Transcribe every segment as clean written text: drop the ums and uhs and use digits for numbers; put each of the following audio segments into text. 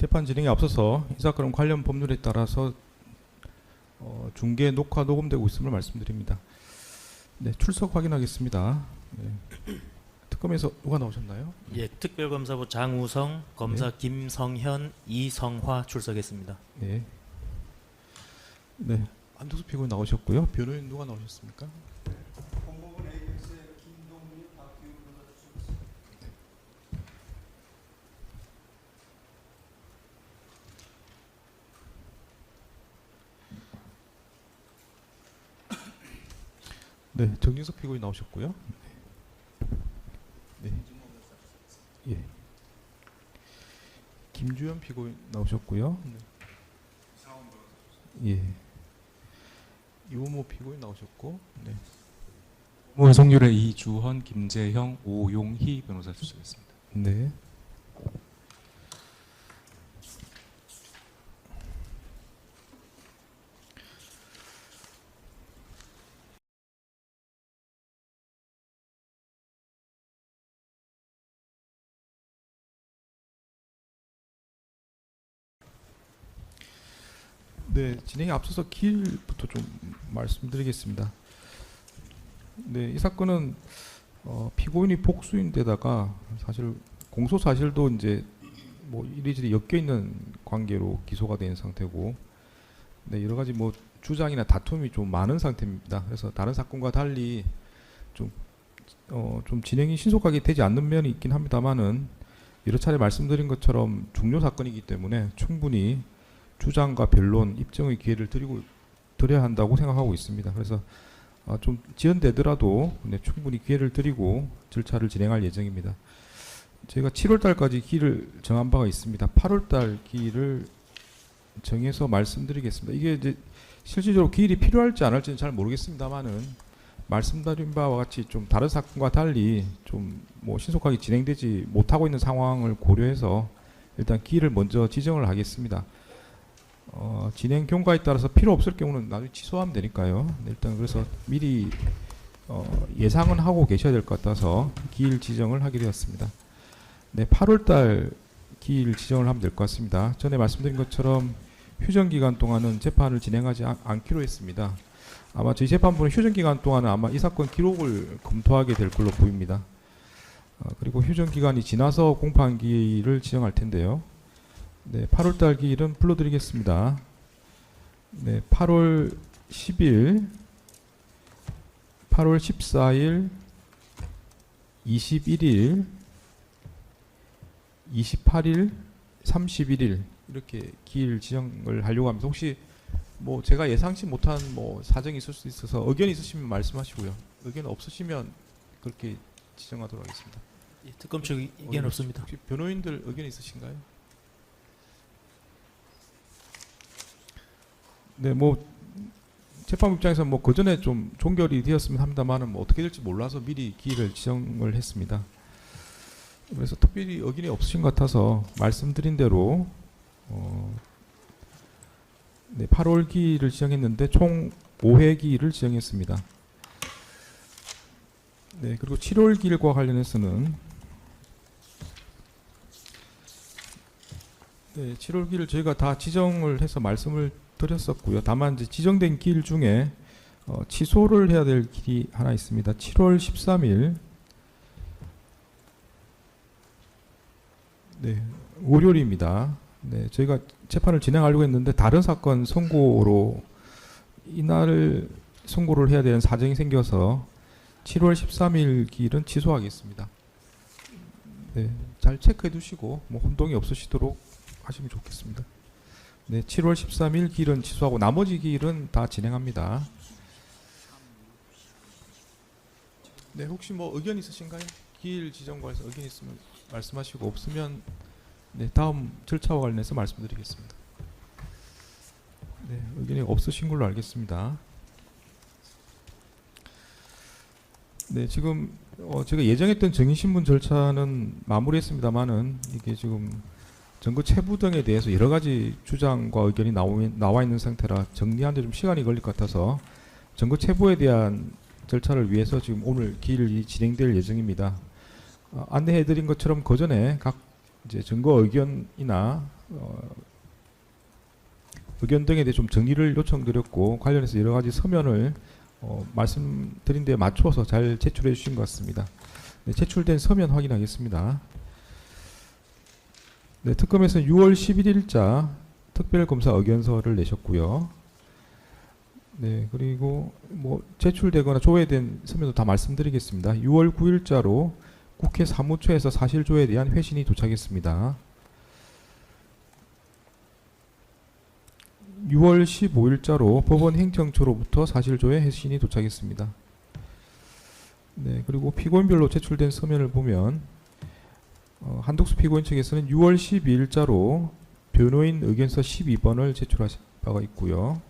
재판 진행에 앞서서 이 사건 관련 법률에 따라서 중계 녹화 녹음되고 있음을 말씀드립니다. 네, 출석 확인하겠습니다. 네. 특검에서 누가 나오셨나요? 예, 특별검사부 장우성, 검사 김성현, 이성화 출석했습니다. 네. 네, 안도수 피고인 나오셨고요. 변호인 누가 나오셨습니까? 법무부 AX의 김동민, 박기우 변호사 출석했습니다. 네, 정진석 피고인 나오셨고요. 네. 예. 김주현 피고인 나오셨고요. 네. 예. 이호모 피고인 나오셨고, 네. 성률의 이주헌, 김재형, 오용희 변호사 출석했습니다. 네. 네, 진행에 앞서서 기일부터 좀 말씀드리겠습니다. 네, 이 사건은 피고인이 복수인데다가 사실 공소 사실도 이제 뭐 이리저리 엮여 있는 관계로 기소가 된 상태고, 네, 여러 가지 뭐 주장이나 다툼이 좀 많은 상태입니다. 그래서 다른 사건과 달리 좀 진행이 신속하게 되지 않는 면이 있긴 합니다만은 여러 차례 말씀드린 것처럼 중요 사건이기 때문에 충분히 주장과 변론, 입증의 기회를 드려야 한다고 생각하고 있습니다. 그래서 좀 지연되더라도 충분히 기회를 드리고 절차를 진행할 예정입니다. 저희가 7월달까지 기일을 정한 바가 있습니다. 8월달 기일을 정해서 말씀드리겠습니다. 이게 이제 실질적으로 기일이 필요할지 안 할지는 잘 모르겠습니다만은 말씀드린 바와 같이 좀 다른 사건과 달리 좀 뭐 신속하게 진행되지 못하고 있는 상황을 고려해서 일단 기일을 먼저 지정을 하겠습니다. 진행 경과에 따라서 필요 없을 경우는 나중에 취소하면 되니까요. 일단 그래서 미리 예상은 하고 계셔야 될 것 같아서 기일 지정을 하게 되었습니다. 네, 8월달 기일 지정을 하면 될 것 같습니다. 전에 말씀드린 것처럼 휴전 기간 동안은 재판을 진행하지 않기로 했습니다. 아마 저희 재판부는 휴전 기간 동안은 아마 이 사건 기록을 검토하게 될 걸로 보입니다. 그리고 휴전 기간이 지나서 공판 기일을 지정할 텐데요. 네, 8월달 기일은 불러드리겠습니다. 네, 8월 10일, 8월 14일, 21일, 28일, 31일 이렇게 기일 지정을 하려고 합니다. 혹시 뭐 제가 예상치 못한 뭐 사정이 있을 수 있어서 의견 있으시면 말씀하시고요. 의견 없으시면 그렇게 지정하도록 하겠습니다. 예, 특검 측 의견 없습니다. 혹시 변호인들 의견 있으신가요? 네, 뭐 재판부 입장에서 뭐 그 전에 좀 종결이 되었으면 합니다만은 뭐 어떻게 될지 몰라서 미리 기일을 지정을 했습니다. 그래서 특별히 의견이 없으신 것 같아서 말씀드린 대로 네, 8월 기일을 지정했는데 총 5회 기일을 지정했습니다. 네, 그리고 7월 기일과 관련해서는 네, 7월 기일 저희가 다 지정을 해서 말씀을 드렸었고요. 다만 이제 지정된 기일 중에 취소를 해야 될 길이 하나 있습니다. 7월 13일 네, 월요일입니다. 네, 저희가 재판을 진행하려고 했는데 다른 사건 선고로 이날 선고를 해야 되는 사정이 생겨서 7월 13일 기일은 취소하겠습니다. 네, 잘 체크해 두시고 뭐 혼동이 없으시도록 하시면 좋겠습니다. 네, 7월 13일 기일은 취소하고 나머지 기일은 다 진행합니다. 네, 혹시 뭐 의견 있으신가요? 기일 지정과 해서 의견 있으면 말씀하시고 없으면 네, 다음 절차와 관련해서 말씀드리겠습니다. 네, 의견이 없으신 걸로 알겠습니다. 네, 지금 제가 예정했던 증인신문 절차는 마무리했습니다만은 이게 지금 증거 체부 등에 대해서 여러 가지 주장과 의견이 나와 있는 상태라 정리하는데 좀 시간이 걸릴 것 같아서 증거 체부에 대한 절차를 위해서 지금 오늘 기일이 진행될 예정입니다. 안내해드린 것처럼 그 전에 각 이제 증거 의견이나 의견 등에 대해 좀 정리를 요청드렸고 관련해서 여러 가지 서면을 말씀드린 데에 맞춰서 잘 제출해 주신 것 같습니다. 네, 제출된 서면 확인하겠습니다. 네, 특검에서 6월 11일자 특별검사 의견서를 내셨고요. 네, 그리고 뭐 제출되거나 조회된 서면도 다 말씀드리겠습니다. 6월 9일자로 국회 사무처에서 사실조회에 대한 회신이 도착했습니다. 6월 15일자로 법원 행정처로부터 사실조회 회신이 도착했습니다. 네, 그리고 피고인별로 제출된 서면을 보면 한덕수 피고인 측에서는 6월 12일자로 변호인 의견서 12번을 제출하신 바가 있고요.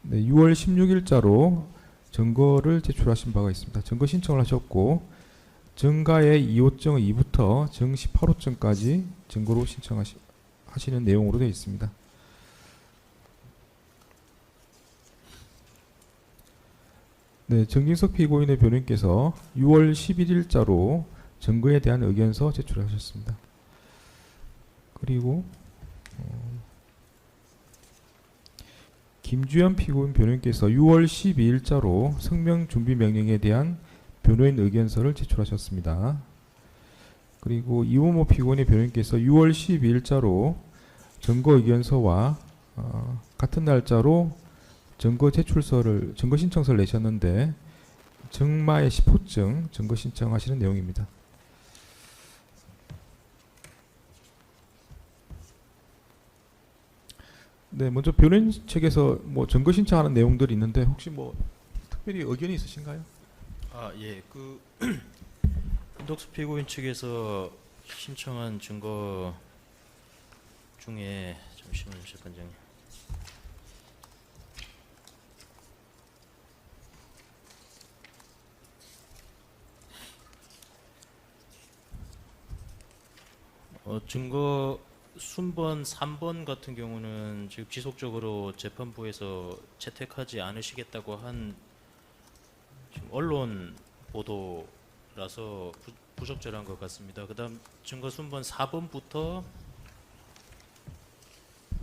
네, 6월 16일자로 증거를 제출하신 바가 있습니다. 증거 신청을 하셨고 증가의 2호증 2부터 증 18호증까지 증거로 신청하시는 내용으로 되어 있습니다. 네, 정진석 피고인의 변호인께서 6월 11일자로 증거에 대한 의견서 제출하셨습니다. 그리고 김주현 피고인 변호인께서 6월 12일자로 성명준비명령에 대한 변호인 의견서를 제출하셨습니다. 그리고 이우모 피고인의 변호인께서 6월 12일자로 증거 의견서와 같은 날짜로 증거 신청서를 내셨는데 증마의 10호증 증거 신청하시는 내용입니다. 네, 먼저 변호인 측에서 뭐 증거 신청하는 내용들이 있는데 혹시 뭐 특별히 의견이 있으신가요? 예, 한덕수 피고인 측에서 신청한 증거 중에 잠시만요, 재판장님. 증거 순번 3번 같은 경우는 지금 지속적으로 재판부에서 채택하지 않으시겠다고 한 지금 언론 보도라서 부적절한 것 같습니다. 그다음 증거 순번 4번부터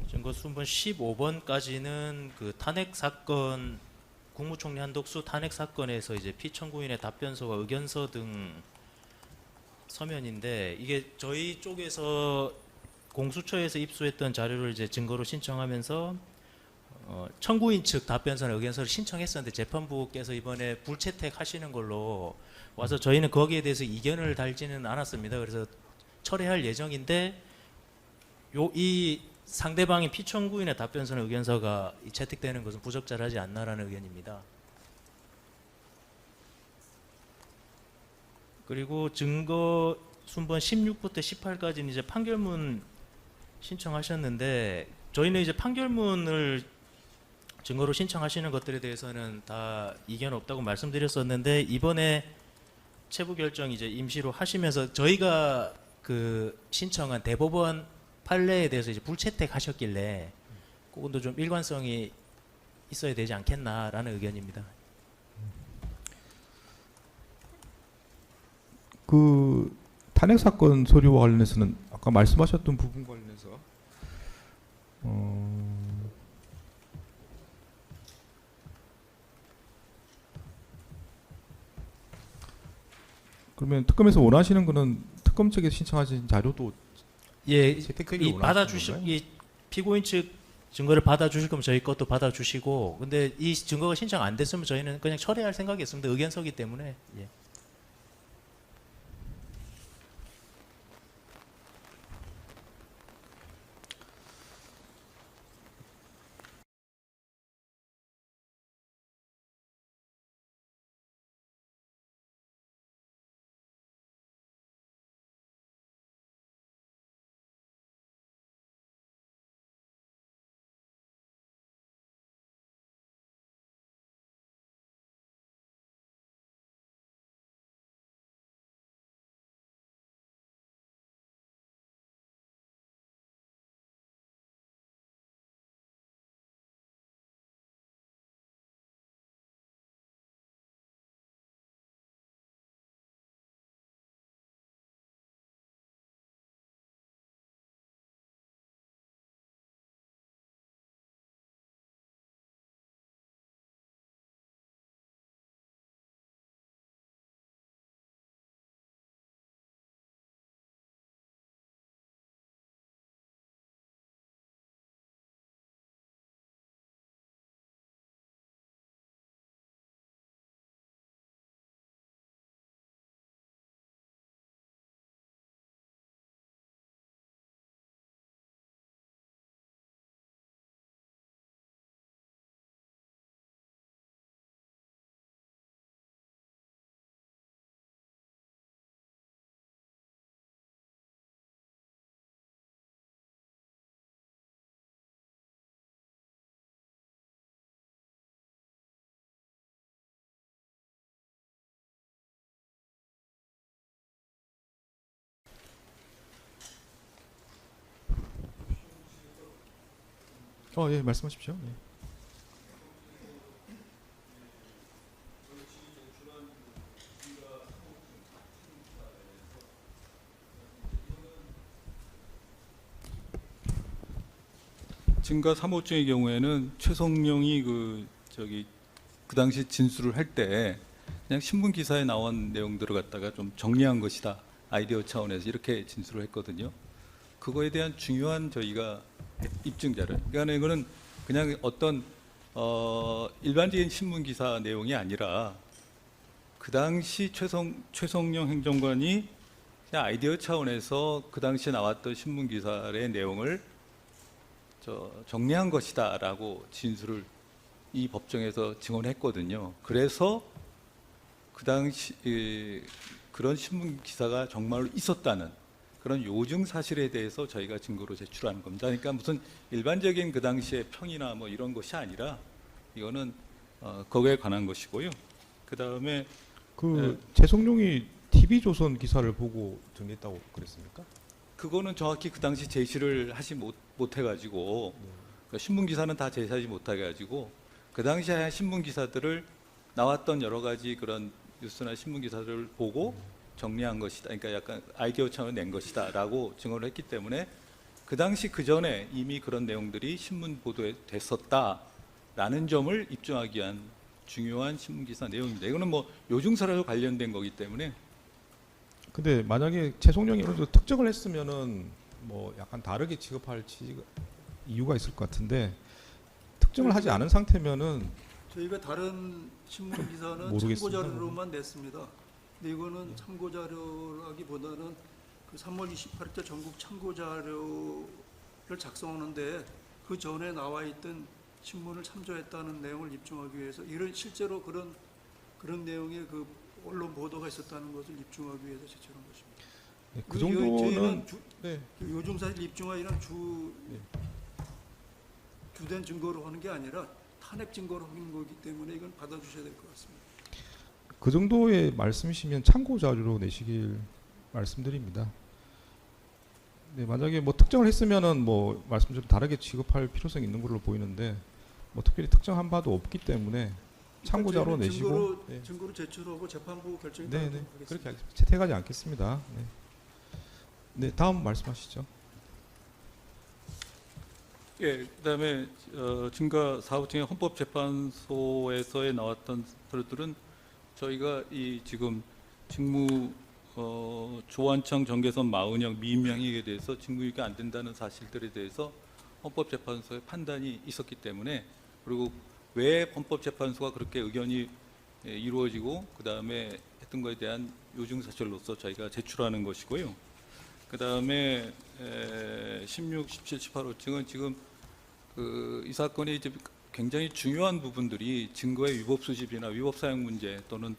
증거 순번 15번까지는 그 탄핵 사건 국무총리 한덕수 탄핵 사건에서 이제 피청구인의 답변서와 의견서 등 서면인데 이게 저희 쪽에서 공수처에서 입수했던 자료를 이제 증거로 신청하면서 청구인 측 답변서나 의견서를 신청했었는데 재판부께서 이번에 불채택하시는 걸로 와서 저희는 거기에 대해서 이견을 달지는 않았습니다. 그래서 철회할 예정인데 이 상대방인 피청구인의 답변서나 의견서가 채택되는 것은 부적절하지 않나라는 의견입니다. 그리고 증거 순번 16부터 18까지는 이제 판결문 신청하셨는데 저희는 이제 판결문을 증거로 신청하시는 것들에 대해서는 다 이견 없다고 말씀드렸었는데 이번에 체부 결정 이제 임시로 하시면서 저희가 그 신청한 대법원 판례에 대해서 이제 불채택하셨길래 그것도 좀 일관성이 있어야 되지 않겠나라는 의견입니다. 그 탄핵 사건 서류와 관련해서는 아까 말씀하셨던 부분 관련해서 그러면 특검에서 원하시는 거는 특검 측에서 신청하신 자료도 예, 채택되기를 이 원하시는 받아주실 건가요? 이 피고인 측 증거를 받아주실 거면 저희 것도 받아주시고 근데 이 증거가 신청 안 됐으면 저희는 그냥 철회할 생각이었습니다. 의견서기 때문에. 예. 예, 말씀하십시오. 예. 증거 3호증의 경우에는 최성룡이 그 당시 진술을 할 때 그냥 신문 기사에 나온 내용들을 갖다가 좀 정리한 것이다. 아이디어 차원에서 이렇게 진술을 했거든요. 그거에 대한 중요한 저희가 입증자를. 그러니까 이거는 그냥 어떤 일반적인 신문 기사 내용이 아니라 그 당시 최성룡 행정관이 그냥 아이디어 차원에서 그 당시에 나왔던 신문 기사의 내용을 정리한 것이다라고 진술을 이 법정에서 증언했거든요. 그래서 그 당시 그런 신문 기사가 정말로 있었다는 그런 요증 사실에 대해서 저희가 증거로 제출하는 겁니다. 그러니까 무슨 일반적인 그 당시의 평이나 뭐 이런 것이 아니라 이거는 거기에 관한 것이고요. 그 다음에 최성룡이 TV조선 기사를 보고 정리했다고 그랬습니까? 그거는 정확히 그 당시 제시를 하지 못해가지고 그러니까 신문 기사는 다 제시하지 못해가지고 그 당시에 신문 기사들을 나왔던 여러 가지 그런 뉴스나 신문 기사들을 보고 정리한 것이다. 그러니까 약간 아이디어 차원을 낸 것이다라고 증언을 했기 때문에 그 당시 그 전에 이미 그런 내용들이 신문 보도에 됐었다라는 점을 입증하기 위한 중요한 신문 기사 내용입니다. 이거는 뭐 요중사라고 관련된 거기 때문에. 근데 만약에 최성룡이 어느 정도 특정을 했으면은 뭐 약간 다르게 취급할 이유가 있을 것 같은데 특정을 하지 않은 상태면은 저희가 다른 신문 기사는 모르겠습니다. 참고 자료로만 냈습니다. 근데 이거는 참고 자료라기보다는 그 3월 28일 전국 참고 자료를 작성하는데 그 전에 나와 있던 신문을 참조했다는 내용을 입증하기 위해서 이런 실제로 그런 내용의 그 언론 보도가 있었다는 것을 입증하기 위해서 제출한 것입니다. 네, 그 정도는 네. 요즘 사실 입증화 이런 주된 증거로 하는 게 아니라 탄핵 증거로 하는 거기 때문에 이건 받아주셔야 될 것 같습니다. 그 정도의 말씀이시면 참고 자료로 내시길 말씀드립니다. 네, 만약에 뭐 특정을 했으면은 뭐 말씀처럼 다르게 취급할 필요성이 있는 걸로 보이는데 뭐 특별히 특정한 바도 없기 때문에 참고 자료 내시고 증거로 제출하고 재판부 결정에 네, 따르도록 하겠습니다. 그렇게 하겠습니다. 채택하지 않겠습니다. 네. 네, 다음 말씀하시죠. 예, 그다음에 증거 4호증의 헌법재판소에서에 나왔던 서류들은 저희가 이 지금 직무 조한창, 정계선, 마은영, 미임명에 대해서 직무유기 안 된다는 사실들에 대해서 헌법재판소의 판단이 있었기 때문에 그리고 왜 헌법재판소가 그렇게 의견이 이루어지고 그 다음에 했던 것에 대한 요증사실로서 저희가 제출하는 것이고요. 그 다음에 16, 17, 18호증은 지금 이 사건이 이제 굉장히 중요한 부분들이 증거의 위법 수집이나 위법 사용 문제 또는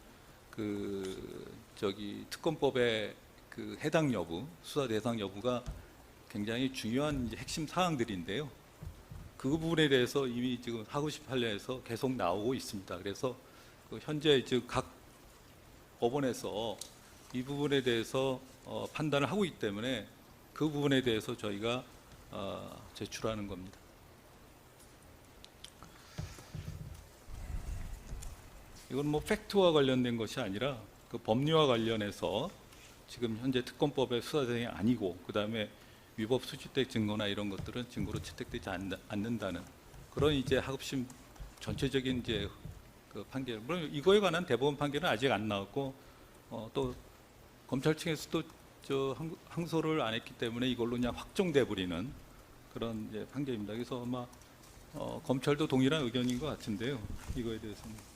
특검법의 그 해당 여부, 수사 대상 여부가 굉장히 중요한 이제 핵심 사항들인데요. 그 부분에 대해서 이미 지금 하고 18년에서 계속 나오고 있습니다. 그래서 현재 각 법원에서 이 부분에 대해서 판단을 하고 있기 때문에 그 부분에 대해서 저희가 제출하는 겁니다. 이건 뭐 팩트와 관련된 것이 아니라 그 법리와 관련해서 지금 현재 특검법의 수사 대상이 아니고 그 다음에 위법 수집된 증거나 이런 것들은 증거로 채택되지 않는다는 그런 이제 하급심 전체적인 이제 그 판결. 물론 이거에 관한 대법원 판결은 아직 안 나왔고 또 검찰 측에서도 항소를 안 했기 때문에 이걸로 그냥 확정돼 버리는 그런 이제 판결입니다. 그래서 아마 검찰도 동일한 의견인 것 같은데요. 이거에 대해서는.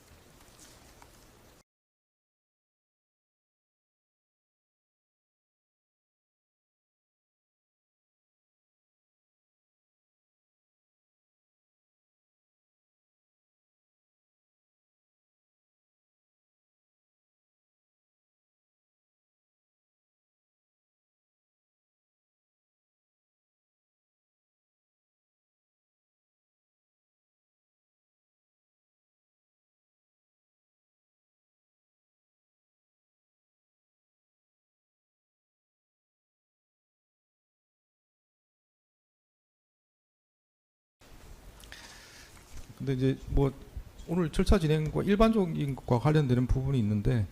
근데 이제 뭐 오늘 절차 진행과 일반적인 것과 관련되는 부분이 있는데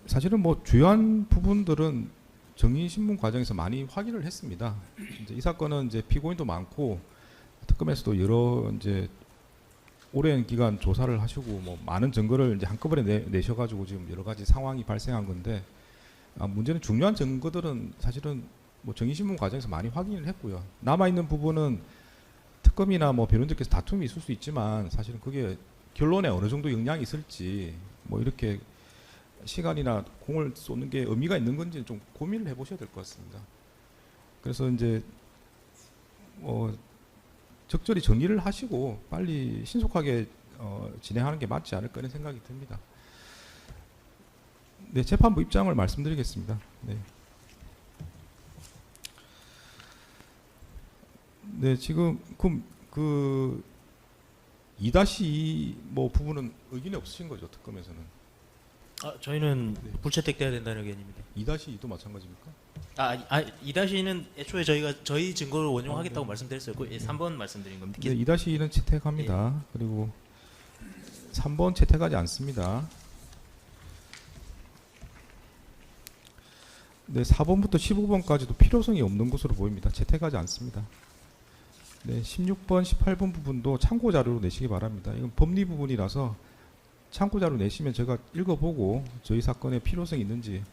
사실은 뭐 주요한 부분들은 정의신문 과정에서 많이 확인을 했습니다. 이제 이 사건은 이제 피고인도 많고 특검에서도 여러 이제 오랜 기간 조사를 하시고 뭐 많은 증거를 이제 한꺼번에 내셔가지고 지금 여러 가지 상황이 발생한 건데 문제는 중요한 증거들은 사실은 뭐 정의신문 과정에서 많이 확인을 했고요. 남아 있는 부분은 특검이나 뭐 변호인들께서 다툼이 있을 수 있지만 사실은 그게 결론에 어느 정도 영향이 있을지 뭐 이렇게 시간이나 공을 쏟는 게 의미가 있는 건지 좀 고민을 해보셔야 될 것 같습니다. 그래서 이제 적절히 정리를 하시고 빨리 신속하게 진행하는 게 맞지 않을까 이런 생각이 듭니다. 네, 재판부 입장을 말씀드리겠습니다. 네. 네, 지금 그 2-2 뭐 부분은 의견이 없으신 거죠, 특검에서는? 저희는 네. 불채택돼야 된다는 의견입니다. 2-2도 마찬가지입니까? 2-2는 애초에 저희가 저희 증거를 원용하겠다고 네. 말씀드렸어요. 그 3번 말씀드린 겁니다. 네, 2-2는 채택합니다. 그리고 3번 채택하지 않습니다. 네, 4번부터 15번까지도 필요성이 없는 것으로 보입니다. 채택하지 않습니다. 네, 16번, 18번 부분도 참고 자료로 내시기 바랍니다. 이건 법리 부분이라서 참고 자료 내시면 제가 읽어보고 저희 사건에 필요성이 있는지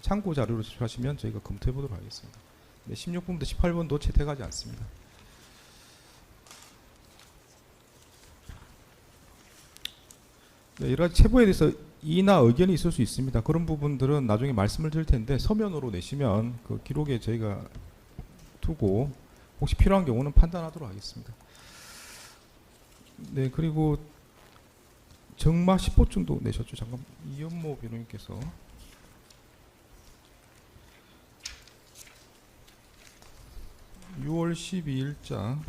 참고 자료로 제출하시면 저희가 검토해 보도록 하겠습니다. 네, 16번부터 18번도 채택하지 않습니다. 네, 여러 가지 체부에 대해서 이의나 의견이 있을 수 있습니다. 그런 부분들은 나중에 말씀을 드릴 텐데 서면으로 내시면 그 기록에 저희가 두고 혹시 필요한 경우는 판단하도록 하겠습니다. 네, 그리고 정마 10호증도 내셨죠. 잠깐 이현모 변호인께서 (6월 12일자)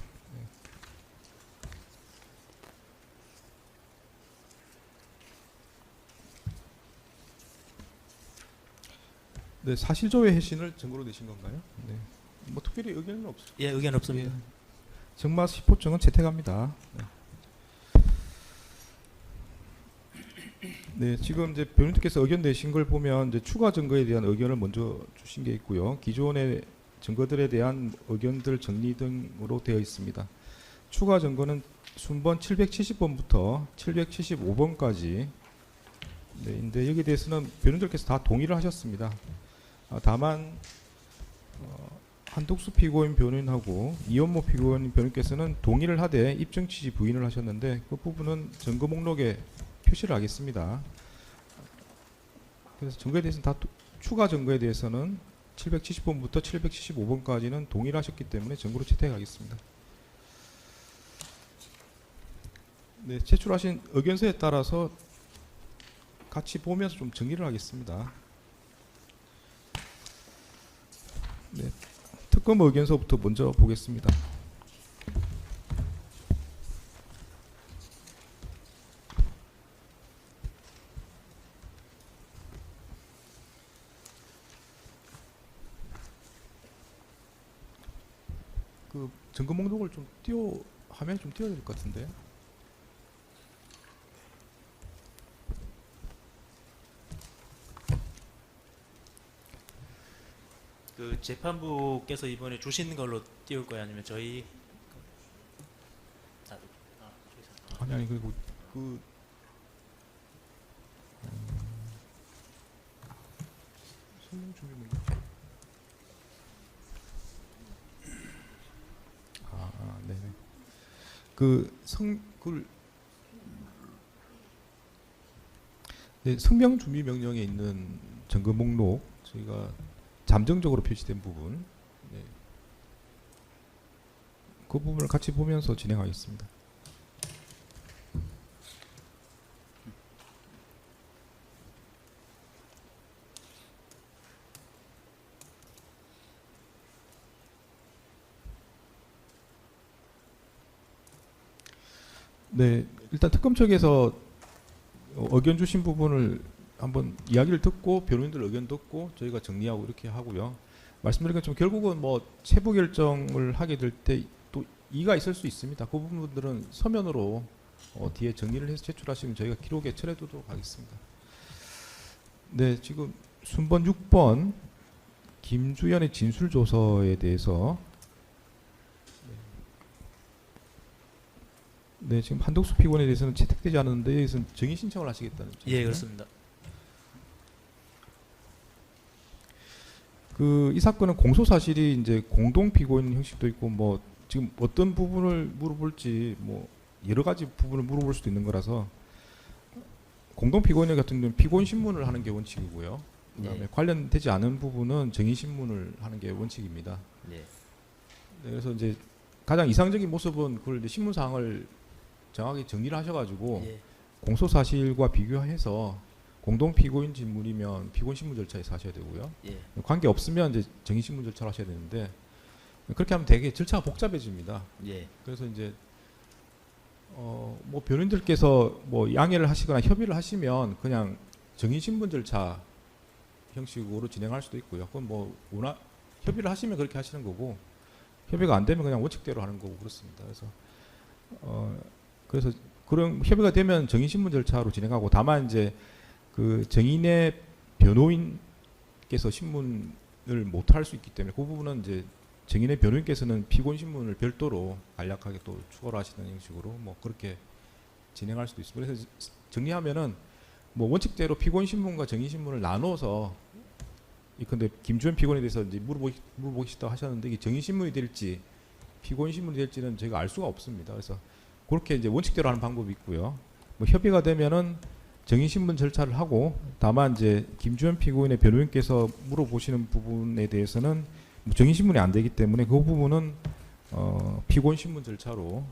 네, 사실조회 해신을 증거로 내신 건가요? 네. 뭐 특별히 의견은 없습니다. 예, 의견 없습니다. 예. 정마 10호증은 채택합니다. 네. 네, 지금 이제 변호인께서 의견 내신 걸 보면 이제 추가 증거에 대한 의견을 먼저 주신 게 있고요. 기존의 증거들에 대한 의견들 정리 등으로 되어 있습니다. 추가 증거는 순번 770번부터 775번까지 네, 인데 여기에 대해서는 변호인들께서 다 동의를 하셨습니다. 다만 한독수 피고인 변호인하고 이현모 피고인 변호인께서는 동의를 하되 입증 취지 부인을 하셨는데 그 부분은 증거 목록에 표시를 하겠습니다. 그래서 증거에 대해서는 다 추가 증거에 대해서는 770번부터 775번까지는 동의를 하셨기 때문에 증거로 채택하겠습니다. 네, 제출하신 의견서에 따라서 같이 보면서 좀 정리를 하겠습니다. 네, 특검 의견서부터 먼저 보겠습니다. 그 증거 목록을 좀 화면에 좀 띄워야 될 것 같은데. 그 재판부께서 이번에 주신 걸로 띄울 거예요, 아니면 저희 아니 그리고 그 설명 준비 문제. 네네. 네, 성명 준비 명령에 있는 증거 목록 저희가 잠정적으로 표시된 부분, 네. 그 부분을 같이 보면서 진행하겠습니다. 네, 일단 특검 측에서 의견 주신 부분을 한번 이야기를 듣고 변호인들 의견 듣고 저희가 정리하고 이렇게 하고요. 말씀드린 것처럼 결국은 뭐 세부 결정을 하게 될 때 또 이의가 있을 수 있습니다. 그 부분들은 서면으로 뒤에 정리를 해서 제출하시면 저희가 기록에 처리해두도록 하겠습니다. 네, 지금 순번 6번 김주연의 진술조서에 대해서 네, 지금 한덕수 피고인에 대해서는 채택되지 않았는데 여기서는 정의 신청을 하시겠다는 예, 그렇습니다. 이 사건은 공소 사실이 이제 공동 피고인 형식도 있고 뭐 지금 어떤 부분을 물어볼지 뭐 여러 가지 부분을 물어볼 수도 있는 거라서 공동 피고인 같은 경우는 피고인 신문을 하는 게 원칙이고요. 그다음에 네. 관련되지 않은 부분은 정의 신문을 하는 게 원칙입니다. 네. 네, 그래서 이제 가장 이상적인 모습은 그걸 이제 신문 사항을 정확히 정리를 하셔가지고 예. 공소 사실과 비교해서 공동 피고인 신문이면 피고인 신문 절차에서 하셔야 되고요. 예. 관계 없으면 이제 정의 신문 절차를 하셔야 되는데 그렇게 하면 되게 절차가 복잡해집니다. 예. 그래서 이제 뭐 변호인들께서 뭐 양해를 하시거나 협의를 하시면 그냥 정의 신문 절차 형식으로 진행할 수도 있고요. 그건 뭐 협의를 하시면 그렇게 하시는 거고 협의가 안 되면 그냥 원칙대로 하는 거고 그렇습니다. 그래서 그런 협의가 되면 정의 신문 절차로 진행하고 다만 이제 그 정인의 변호인께서 신문을 못 할 수 있기 때문에 그 부분은 이제 정인의 변호인께서는 피고인 신문을 별도로 간략하게 또 추가로 하시는 형식으로 뭐 그렇게 진행할 수도 있습니다. 그래서 정리하면은 뭐 원칙대로 피고인 신문과 정인 신문을 나눠서 근데 김주현 피고인에 대해서 이제 물어보시다 하셨는데 이게 정인 신문이 될지 피고인 신문이 될지는 저희가 알 수가 없습니다. 그래서 그렇게 이제 원칙대로 하는 방법이 있고요. 뭐 협의가 되면은 정인 신문 절차를 하고 다만 이제 김주현 피고인의 변호인께서 물어보시는 부분에 대해서는 뭐 정인 신문이 안 되기 때문에 그 부분은 피고인 신문 절차로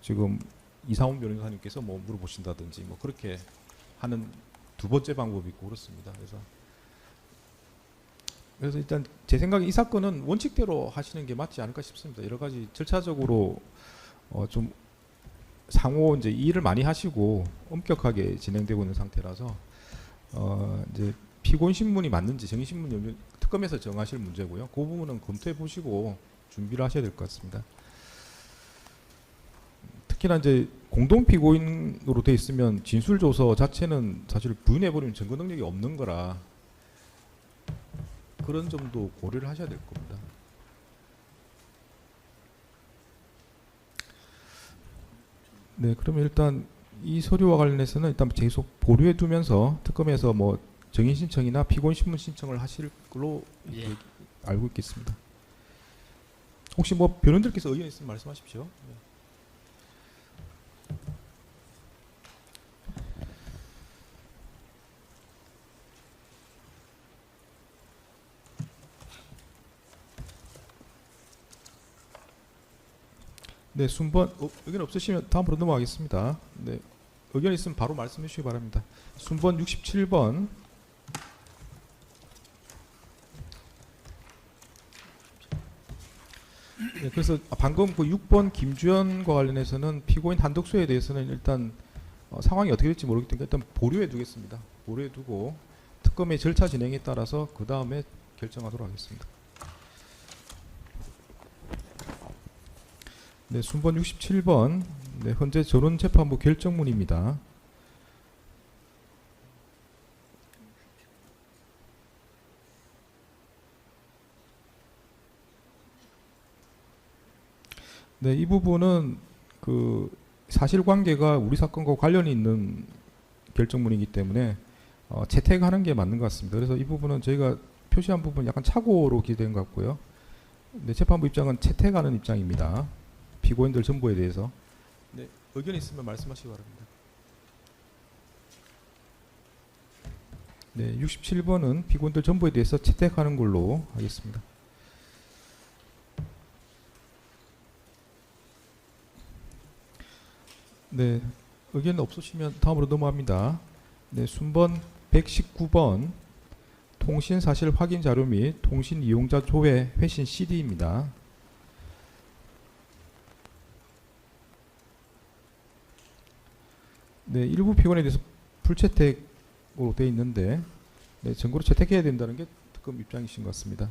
지금 이상훈 변호사님께서 뭐 물어보신다든지 뭐 그렇게 하는 두 번째 방법이 있고 그렇습니다. 그래서 일단 제 생각에 이 사건은 원칙대로 하시는 게 맞지 않을까 싶습니다. 여러 가지 절차적으로 좀 상호 이제 일을 많이 하시고 엄격하게 진행되고 있는 상태라서 이제 피고인 신문이 맞는지 정의 신문이 특검에서 정하실 문제고요. 그 부분은 검토해 보시고 준비를 하셔야 될 것 같습니다. 특히나 이제 공동 피고인으로 돼 있으면 진술 조서 자체는 사실 부인해 버리면 증거 능력이 없는 거라 그런 점도 고려를 하셔야 될 겁니다. 네, 그러면 일단 이 서류와 관련해서는 일단 계속 보류해 두면서 특검에서 뭐 정인 신청이나 피고인 신문 신청을 하실 걸로 예. 알고 있겠습니다. 혹시 뭐 변호인들께서 의견 있으면 말씀하십시오. 네. 네, 순번 의견 없으시면 다음으로 넘어가겠습니다. 네, 의견 있으면 바로 말씀해 주시기 바랍니다. 순번 67번. 네, 그래서 방금 그 6번 김주현과 관련해서는 피고인 한덕수에 대해서는 일단 상황이 어떻게 될지 모르기 때문에 일단 보류해 두겠습니다. 보류해 두고 특검의 절차 진행에 따라서 그 다음에 결정하도록 하겠습니다. 네, 순번 67번. 네, 현재 전원재판부 결정문입니다. 네, 이 부분은 그 사실관계가 우리 사건과 관련이 있는 결정문이기 때문에 채택하는 게 맞는 것 같습니다. 그래서 이 부분은 저희가 표시한 부분 약간 착오로 기재된 것 같고요. 네, 재판부 입장은 채택하는 입장입니다. 피고인들 전부에 대해서. 네, 의견 있으면 말씀하시기 바랍니다. 네, 67번은 피고인들 전부에 대해서 채택하는 걸로 하겠습니다. 네, 의견 없으시면 다음으로 넘어갑니다. 네, 순번 119번 통신 사실 확인 자료 및 통신 이용자 조회 회신 CD입니다. 네, 일부 피고인에 대해서 불채택으로 되어 있는데 네, 증거로 채택해야 된다는 게 특검 입장이신 것 같습니다.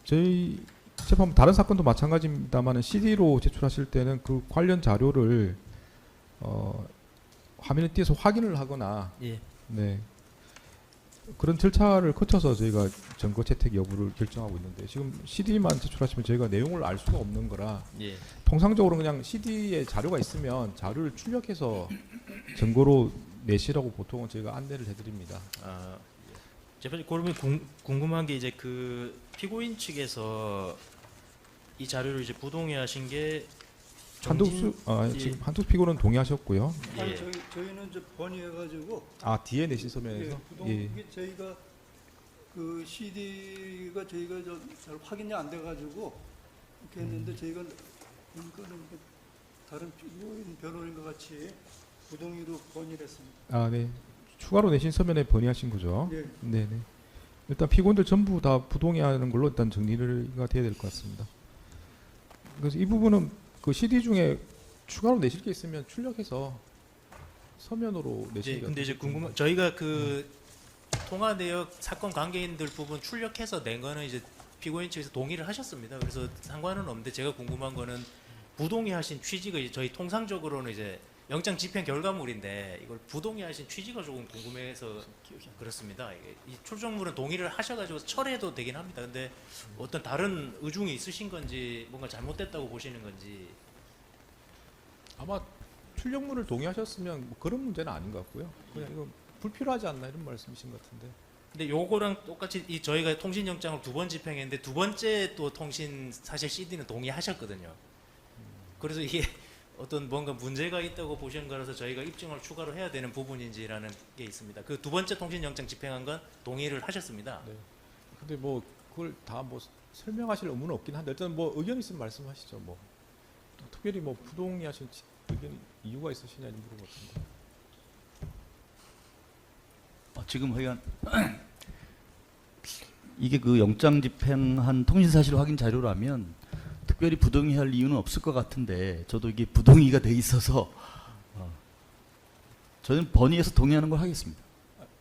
저희 재판부 다른 사건도 마찬가지입니다만 CD로 제출하실 때는 그 관련 자료를 화면에 띄어서 확인을 하거나 예. 네. 그런 절차를 거쳐서 저희가 증거 채택 여부를 결정하고 있는데 지금 CD만 제출하시면 저희가 내용을 알 수가 없는 거라 예. 통상적으로 그냥 CD에 자료가 있으면 자료를 출력해서 증거로 내시라고 보통은 저희가 안내를 해드립니다. 아, 재판장님 그러면 궁금한 게 이제 그 피고인 측에서 이 자료를 이제 부동의하신 게 한독수 예. 지금 한독수 피고는 동의하셨고요. 예. 아니 저희는 이제 번의해가지고 뒤에 내신 서면에서 부동 예. 이게 저희가 그 CD가 저희가 잘 확인이 안 돼가지고 이렇게 했는데 저희가 이거는 다른 피고인 변호인과 같이 부동의로 번의를 했습니다. 네. 추가로 내신 서면에 번의하신 거죠. 예. 네네. 일단 피고인들 전부 다 부동의하는 걸로 일단 정리가 돼야 될 것 같습니다. 그래서 이 부분은 그 CD 중에 추가로 내실 게 있으면 출력해서 서면으로 내시는 게 근데 이제 어떻습니까? 궁금한 저희가 그 통화 내역 사건 관계인들 부분 출력해서 낸 거는 이제 피고인 측에서 동의를 하셨습니다. 그래서 상관은 없는데 제가 궁금한 거는 부동의하신 취지가 이제 저희 통상적으로는 이제 영장 집행 결과물인데 이걸 부동의하신 취지가 조금 궁금해서 그렇습니다. 이 출정물은 동의를 하셔가지고 철회도 되긴 합니다. 근데 어떤 다른 의중이 있으신 건지 뭔가 잘못됐다고 보시는 건지. 아마 출력물을 동의하셨으면 뭐 그런 문제는 아닌 것 같고요. 그냥 이거 불필요하지 않나 이런 말씀이신 것 같은데. 근데 요거랑 똑같이 이 저희가 통신영장을 2번 집행했는데 2번째 또 통신 사실 CD는 동의하셨거든요. 그래서 이게 어떤 뭔가 문제가 있다고 보시는 거라서 저희가 입증을 추가로 해야 되는 부분인지라는 게 있습니다. 그 2번째 통신영장 집행한 건 동의를 하셨습니다. 네. 근데 뭐 그걸 다 뭐 설명하실 의무는 없긴 한데 일단 뭐 의견 있으면 말씀하시죠. 뭐 특별히 뭐 부동의하신 의견 이유가 있으시냐 물어봤습니다. 지금 회의한 이게 그 영장 집행한 통신사실 확인 자료라면 특별히 부동의할 이유는 없을 것 같은데 저도 이게 부동의가 돼 있어서 저는 번의해서 동의하는 걸 하겠습니다.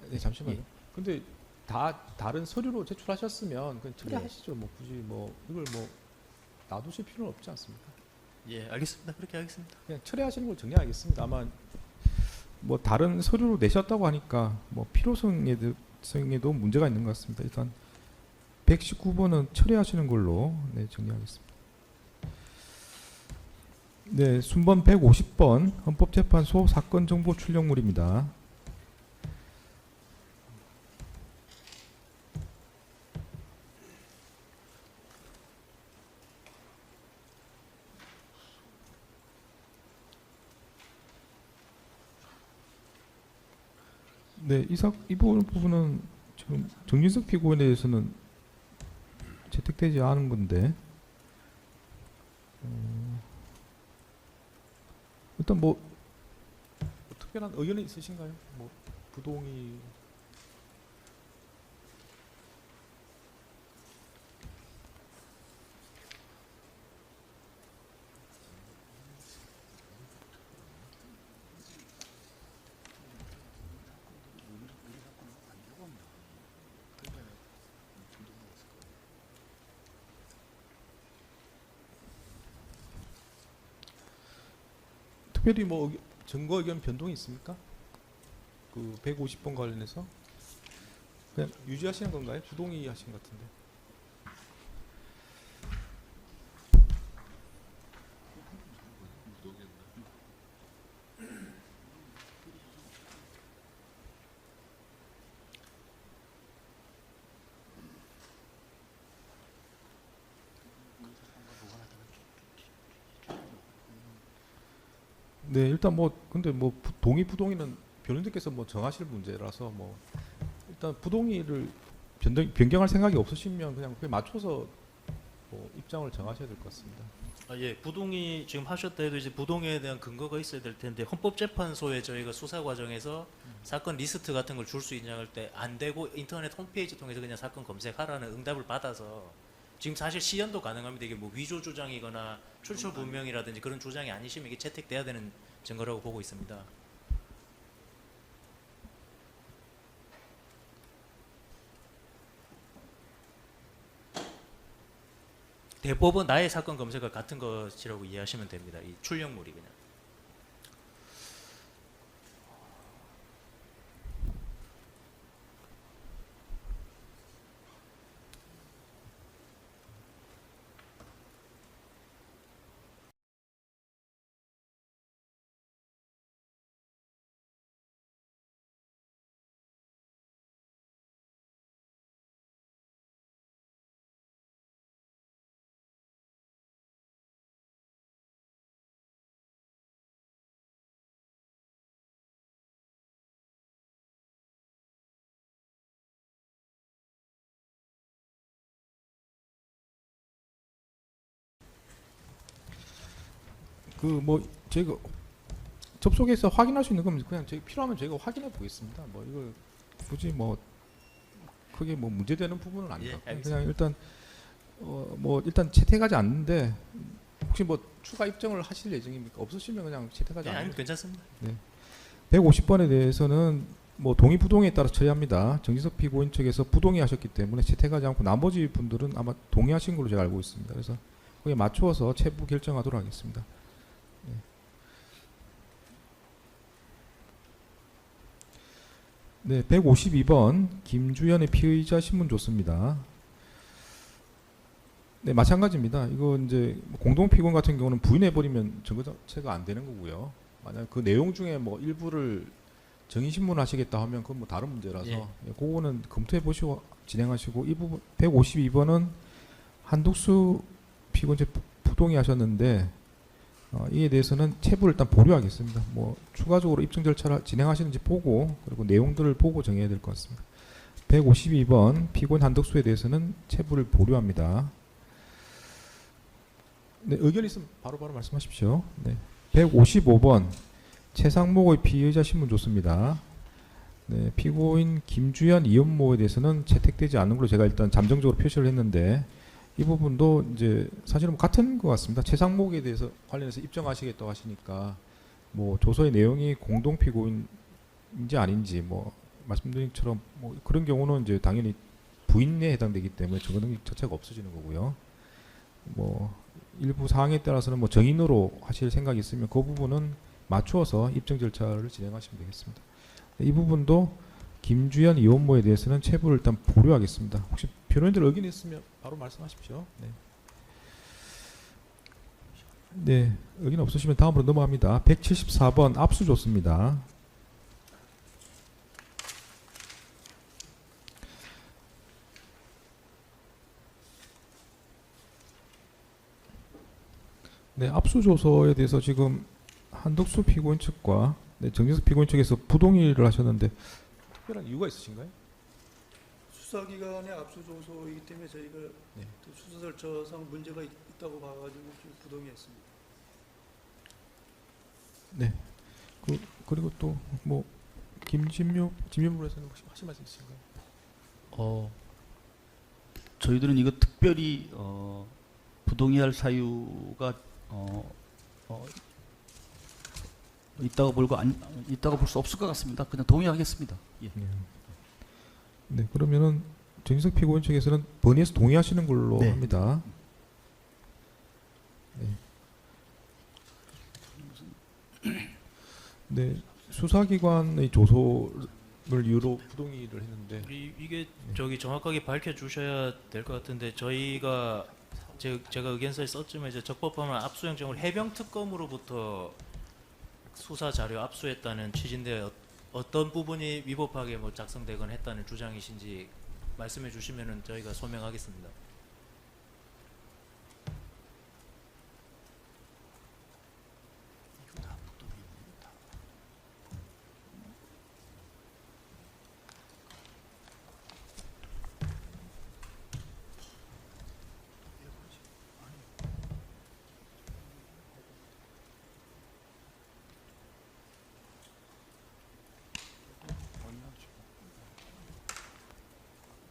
네 잠시만요. 예. 근데 다 다른 서류로 제출하셨으면 그냥 처리하시죠. 뭐 굳이 뭐 이걸 뭐 놔두실 필요는 없지 않습니까? 예, 알겠습니다. 그렇게 하겠습니다. 그냥 처리하시는 걸 정리하겠습니다. 아마 뭐 다른 서류로 내셨다고 하니까 뭐 필요성에도 문제가 있는 것 같습니다. 일단 119번은 처리하시는 걸로 네, 정리하겠습니다. 네, 순번 150번 헌법재판소 사건 정보 출력물입니다. 네, 이 부분은 지금 정진석 피고인에 대해서는 채택되지 않은 건데 일단 뭐 특별한 의견이 있으신가요? 뭐 부동의 특별히 뭐 증거 의견 변동이 있습니까? 그 150번 관련해서 그냥 유지하시는 건가요? 부동의 하신 것 같은데. 네, 일단 뭐 근데 뭐 동의 부동의는 변호인들께서 뭐 정하실 문제라서 뭐 일단 부동의를 변경할 생각이 없으시면 그냥 그에 맞춰서 뭐 입장을 정하셔야 될 것 같습니다. 예, 부동의 지금 하셨다 해도 이제 부동의에 대한 근거가 있어야 될 텐데 헌법재판소에 저희가 수사 과정에서 사건 리스트 같은 걸 줄 수 있냐 할 때 안 되고 인터넷 홈페이지 통해서 그냥 사건 검색하라는 응답을 받아서 지금 사실 시연도 가능합니다. 이게 뭐 위조 주장이거나 출처 불명이라든지 그런 주장이 아니시면 이게 채택돼야 되는 증거라고 보고 있습니다. 대법원 나의 사건 검색과 같은 것이라고 이해하시면 됩니다. 이 출력물이 그냥. 그 뭐 저희가 접속해서 확인할 수 있는 건 그냥 저희 필요하면 저희가 확인해 보겠습니다. 뭐 이걸 굳이 뭐 크게 뭐 문제되는 부분은 아니다. 예, 그냥 일단 뭐 일단 채택하지 않는데 혹시 뭐 추가 입증을 하실 예정입니까? 없으시면 그냥 채택하지 아니 않는. 괜찮습니다. 150번에 대해서는 뭐 동의 부동의에 따라 처리합니다. 정진석 피고인 측에서 부동의하셨기 때문에 채택하지 않고 나머지 분들은 아마 동의하신 걸로 제가 알고 있습니다. 그래서 거기에 맞추어서 체부 결정하도록 하겠습니다. 네, 152번 김주연의 피의자 신문 좋습니다. 네, 마찬가지입니다. 이거 이제 공동 피고인 같은 경우는 부인해 버리면 증거 자체가 안 되는 거고요. 만약 그 내용 중에 뭐 일부를 정의 신문하시겠다 하면 그건 뭐 다른 문제라서 예. 그거는 검토해 보시고 진행하시고 이 부분 152번은 한독수 피고인 측 부동의하셨는데 이에 대해서는 체부를 일단 보류하겠습니다. 뭐 추가적으로 입증 절차를 진행하시는지 보고 그리고 내용들을 보고 정해야 될 것 같습니다. 152번 피고인 한덕수에 대해서는 체부를 보류합니다. 네, 의견 있으면 바로바로 말씀하십시오. 네. 155번 최상목의 피의자 신문 좋습니다. 네, 피고인 김주연 이현모에 대해서는 채택되지 않는 걸로 제가 일단 잠정적으로 표시를 했는데 이 부분도 이제 사실은 뭐 같은 것 같습니다. 최상목에 대해서 관련해서 입증하시겠다고 하시니까 뭐 조서의 내용이 공동 피고인인지 아닌지 뭐 말씀드린 것처럼 뭐 그런 경우는 이제 당연히 부인에 해당되기 때문에 증거 능력 자체가 없어지는 거고요. 뭐 일부 사항에 따라서는 뭐 정인으로 하실 생각이 있으면 그 부분은 맞추어서 입증 절차를 진행하시면 되겠습니다. 이 부분도 김주연 이원모에 대해서는 체부를 일단 보류하겠습니다. 혹시 변호인들 의견이 있으면 바로 말씀하십시오. 네. 네, 의견 없으시면 다음으로 넘어갑니다. 174번 압수 좋습니다. 네, 압수조서에 대해서 지금 한덕수 피고인 측과 정진석 피고인 측에서 부동의를 하셨는데 특별한 이유가 있으신가요? 수사기관의 압수조서이기 때문에 저희가 또 수사 절차상 문제가 있다고 봐가지고 좀 부동의했습니다. 네. 그리고 또 뭐 김진묘 변호사님 혹시 하실 말씀 있으신가요? 저희들은 이거 특별히 부동의할 사유가 있다고 볼 수 없을 것 같습니다. 그냥 동의하겠습니다. 예. 네, 그러면은 정진석 피고인 측에서는 본의에서 동의하시는 걸로 네. 합니다. 네. 네, 수사기관의 조소를 이유로 부동의를 했는데 이게 저기 정확하게 밝혀주셔야 될 것 같은데 저희가 제가 의견서에 썼지만 이제 적법함을 압수영장을 해병특검으로부터 수사 자료 압수했다는 취지인데 어떤 부분이 위법하게 뭐 작성되거나 했다는 주장이신지 말씀해 주시면은 저희가 소명하겠습니다. 네.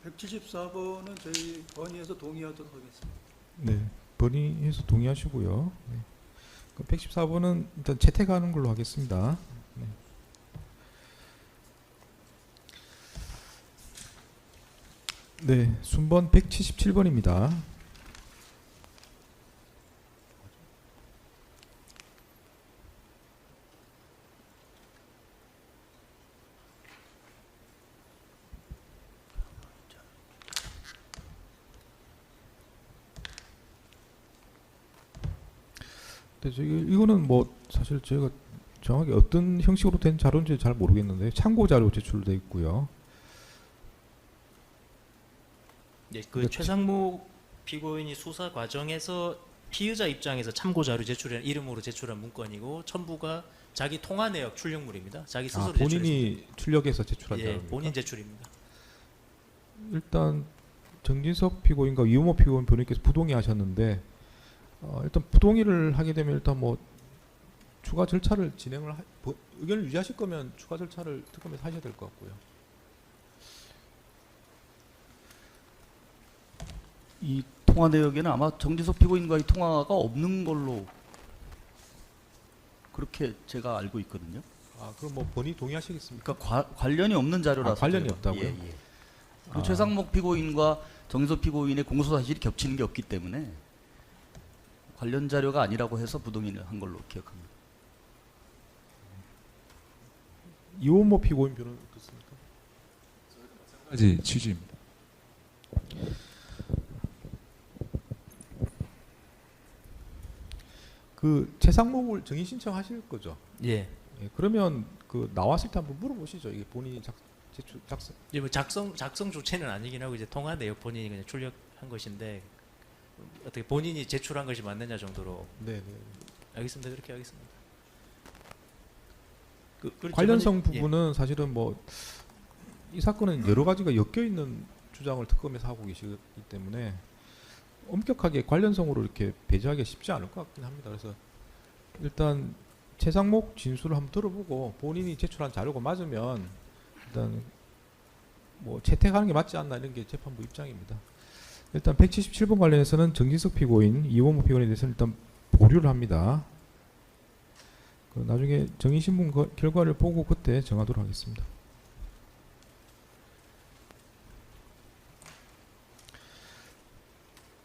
174번은 저희 건의해서 동의하도록 하겠습니다. 네, 본의해서 동의하시고요. 네. 114번은 일단 채택하는 걸로 하겠습니다. 네, 순번 177번입니다. 근데 이거는 뭐 사실 제가 정확히 어떤 형식으로 된 자료인지 잘 모르겠는데 참고 자료 제출돼 있고요. 네, 그 최상목 피고인이 수사 과정에서 피의자 입장에서 참고 자료 제출한 이름으로 제출한 문건이고 첨부가 자기 통화 내역 출력물입니다. 자기 스스로 본인이 출력해서 제출한 예, 자료입니까? 본인 제출입니다. 일단 정진석 피고인과 이호모 피고인 변호인께서 부동의하셨는데 일단 부동의를 하게 되면 일단 뭐 추가 절차를 진행을 의견을 유지하실 거면 추가 절차를 특검에서 하셔야 될 것 같고요. 이 통화 내역에는 아마 정진석 피고인과의 통화가 없는 걸로 그렇게 제가 알고 있거든요. 그럼 뭐 본인이 동의하시겠습니까? 그러니까 관련이 없는 자료라서 관련이 그래요. 없다고요? 예, 예. 그리고 최상목 피고인과 정진석 피고인의 공소 사실이 겹치는 게 없기 때문에 관련 자료가 아니라고 해서 부동의를 한 걸로 기억합니다. 이호모 피고인 변호인 어떻습니까? 까지 취지입니다. 그 최상목을 정의 신청하실 거죠? 예. 예, 그러면 그 나왔을 때 한번 물어보시죠. 이게 본인이 작성. 이제 뭐 작성 주체는 아니긴 하고 이제 통화 내역 본인이 그냥 출력한 것인데 어떻게 본인이 제출한 것이 맞느냐 정도로. 네. 알겠습니다. 그렇게 하겠습니다. 그리고 관련성 저번에- 예. 부분은 사실은 뭐 이 사건은 여러 가지가 엮여 있는 주장을 특검에서 하고 계시기 때문에 엄격하게 관련성으로 이렇게 배제하기가 쉽지 않을 것 같긴 합니다. 그래서 일단 최상목 진술을 한번 들어보고 본인이 제출한 자료가 맞으면 일단 뭐 채택하는 게 맞지 않나 이런 게 재판부 입장입니다. 일단 177번 관련해서는 정진석 피고인, 이호모 피고인에 대해서는 일단 보류를 합니다. 나중에 정의신문 결과를 보고 그때 정하도록 하겠습니다.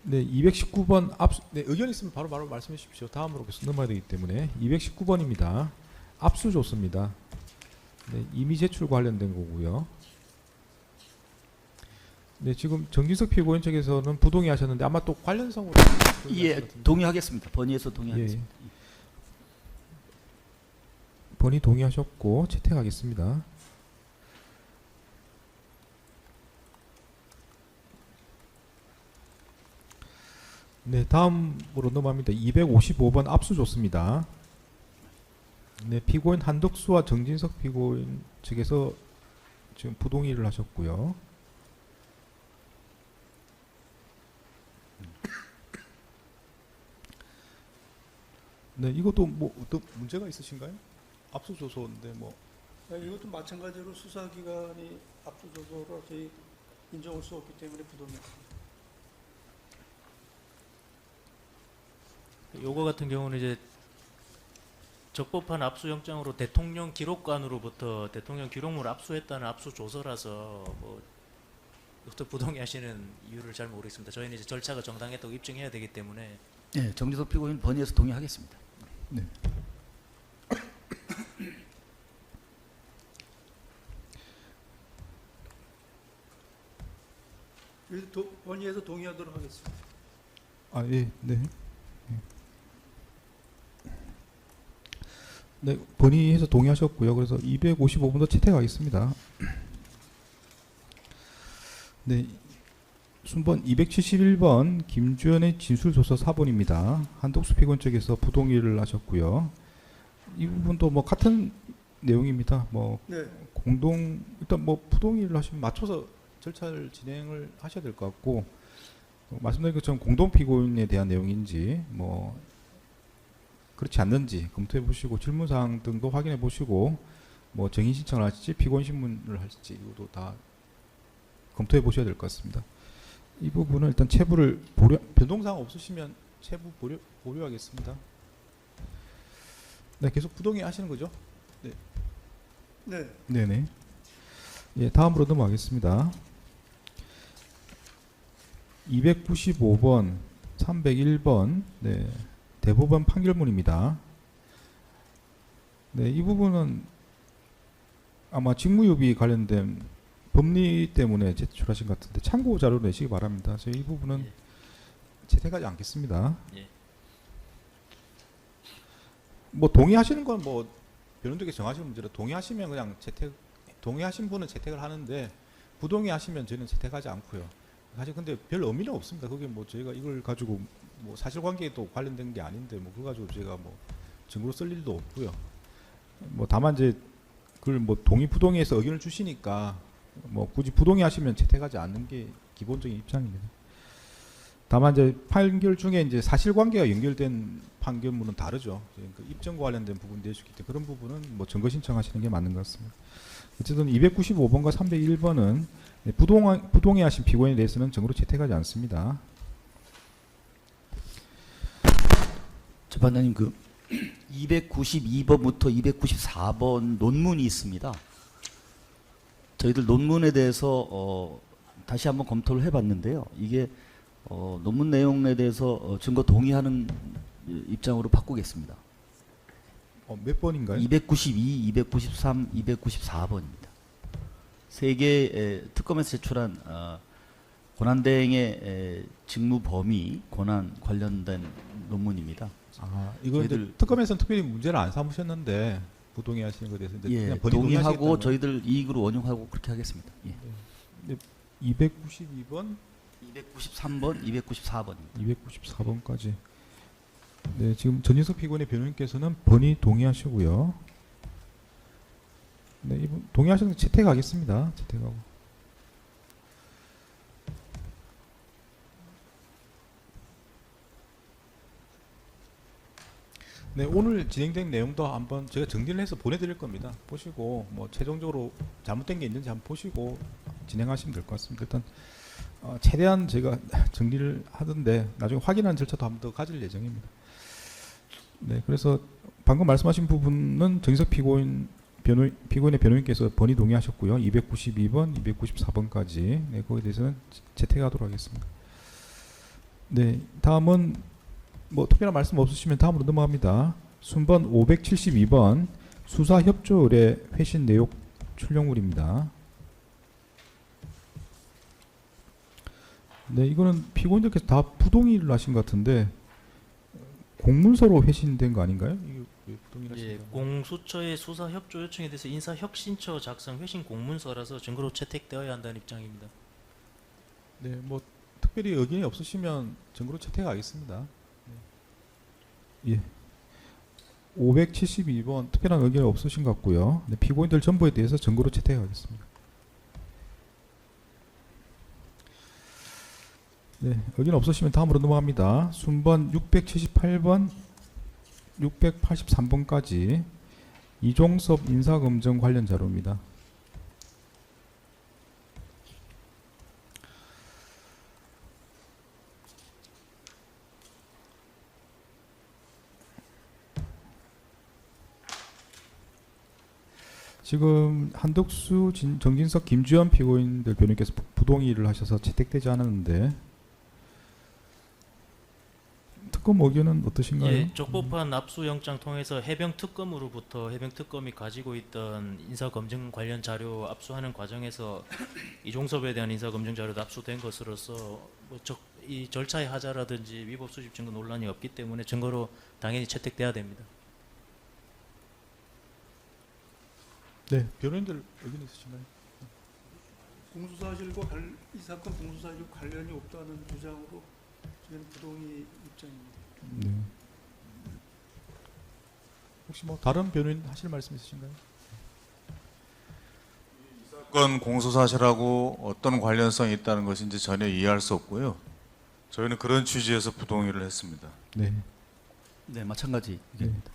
네, 219번 네, 의견 있으면 바로 말씀해 주십시오. 다음으로 계속 넘어야 되기 때문에 219번입니다. 압수조서입니다. 네, 이미 제출 관련된 거고요. 네, 지금 정진석 피고인 측에서는 부동의하셨는데 아마 또 관련성으로 예, 동의하겠습니다. 번의해서 동의하겠습니다. 본인이 동의하셨고 채택하겠습니다. 네, 다음으로 넘어갑니다. 255번 압수조서입니다. 네, 피고인 한덕수와 정진석 피고인 측에서 지금 부동의를 하셨고요. 네, 이것도 뭐 어떤 문제가 있으신가요? 압수조서인데 뭐 이것도 마찬가지로 수사기관이 압수조서로 저희 인정할 수 없기 때문에 부동의했습니다. 요거 같은 경우는 이제 적법한 압수영장으로 대통령 기록관으로부터 대통령 기록물을 압수했다는 압수조서라서 뭐 이것도 부동의하시는 이유를 잘 모르겠습니다. 저희는 이제 절차가 정당했다고 입증해야 되기 때문에. 예, 정진석 피고인 번의해서 동의하겠습니다. 네. 번의해서 동의하도록 하겠습니다. 예, 네. 네, 본의해서 동의하셨고요. 그래서 255번도 채택하겠습니다. 네, 순번 271번 김주연의 진술조서 4번입니다. 한덕수 피고인 측에서 부동의를 하셨고요. 이 부분도 뭐 같은 내용입니다. 뭐 네, 일단 뭐 부동의를 하시면 맞춰서 절차를 진행을 하셔야 될 것 같고 말씀드린 것처럼 공동 피고인에 대한 내용인지 뭐 그렇지 않는지 검토해 보시고 질문 사항 등도 확인해 보시고 뭐 정의 신청을 할지 피고인 신문을 할지 이것도 다 검토해 보셔야 될 것 같습니다. 이 부분은 일단 체부를 변동 사항 없으시면 체부 보류하겠습니다. 네, 계속 부동의 하시는 거죠? 네, 네네. 예, 다음으로 넘어가겠습니다. 295번, 301번, 네, 대법원 판결문입니다. 네, 이 부분은 아마 직무유비 관련된 법리 때문에 제출하신 것 같은데 참고 자료 내시기 바랍니다. 저희 이 부분은 예. 채택하지 않겠습니다. 예. 뭐 동의하시는 건 뭐 변호인들께서 정하시는 문제로 동의하시면 그냥 채택, 동의하신 분은 채택을 하는데 부동의하시면 저는 채택하지 않고요. 사실 근데 별 의미는 없습니다. 그게 뭐 저희가 이걸 가지고 뭐 사실관계에도 관련된 게 아닌데 뭐 그거 가지고 제가 뭐 증거로 쓸 일도 없고요. 뭐 다만 이제 그걸 뭐 동의 부동의해서 의견을 주시니까 뭐 굳이 부동의하시면 채택하지 않는 게 기본적인 입장입니다. 다만 이제 판결 중에 이제 사실관계가 연결된 판결문은 다르죠. 그 입증과 관련된 부분 내주기 때문에 그런 부분은 뭐 증거 신청하시는 게 맞는 것 같습니다. 어쨌든 295번과 301번은 부동의하신 피고인에 대해서는 증거로 채택하지 않습니다. 재판장님, 그 292번부터 294번 논문이 있습니다. 저희들 논문에 대해서 다시 한번 검토를 해봤는데요. 이게 논문 내용에 대해서 증거 동의하는 입장으로 바꾸겠습니다. 몇 번인가요? 292, 293, 294번입니다. 세 개의 특검에서 제출한 권한대행의 직무 범위, 권한 관련된 논문입니다. 아, 이거 이제 저희들- 특검에서는 특별히 문제를 안 삼으셨는데 부동의하시는 것에 대해서 이제 예, 그냥 본인 동의하고 동의하시겠다는 저희들 이익으로 원용하고 그렇게 하겠습니다. 예. 292번, 293번, 294번입니다. 294번까지. 네, 지금 전인석 피고인의 변호인께서는 본의 동의하시고요. 네, 이분 동의하시는 거 채택하겠습니다. 채택하고. 네, 오늘 진행된 내용도 한번 제가 정리를 해서 보내드릴 겁니다. 보시고 뭐 최종적으로 잘못된 게 있는지 한번 보시고 진행하시면 될 것 같습니다. 일단 최대한 제가 정리를 하던데 나중에 확인하는 절차도 한번 더 가질 예정입니다. 네, 그래서 방금 말씀하신 부분은 정인석 피고인의 변호인께서 본의 동의하셨고요. 292번, 294번까지 네, 거기에 대해서는 채택하도록 하겠습니다. 네, 다음은 뭐 특별한 말씀 없으시면 다음으로 넘어갑니다. 순번 572번 수사 협조 의뢰 회신 내용 출력물입니다. 네, 이거는 피고인들께서 다 부동의를 하신 것 같은데 공문서로 회신된 거 아닌가요? 이게 왜 부동의를 예, 하신 거예요? 공수처의 수사 협조 요청에 대해서 인사 혁신처 작성 회신 공문서라서 증거로 채택되어야 한다는 입장입니다. 네, 뭐 특별히 의견이 없으시면 증거로 채택하겠습니다. 네. 예. 572번 특별한 의견이 없으신 것 같고요. 네, 피고인들 전부에 대해서 증거로 채택하겠습니다. 네, 의견 없으시면 다음으로 넘어갑니다. 순번 678번, 683번까지 이종섭 인사검증 관련 자료입니다. 지금 한덕수, 정진석, 김주현 피고인들 변호인께서 부동의를 하셔서 채택되지 않았는데 특검 의견은 어떠신가요? 예, 적법한 압수영장 통해서 해병 특검으로부터 해병 특검이 가지고 있던 인사 검증 관련 자료 압수하는 과정에서 이종섭에 대한 인사 검증 자료도 압수된 것으로서 이 절차의 하자라든지 위법 수집 증거 논란이 없기 때문에 증거로 당연히 채택돼야 됩니다. 네, 변호인들 의견 있으신가요? 공수사실과 이 사건 공수사실과 관련이 없다는 주장으로 저희는 부동의 입장입니다. 네. 혹시 뭐 다른 변호인 하실 말씀 있으신가요? 사건 공소사실하고 어떤 관련성이 있다는 것이 이제 전혀 이해할 수 없고요. 저희는 그런 취지에서 부동의를 했습니다. 네. 네, 마찬가지 네. 의견입니다.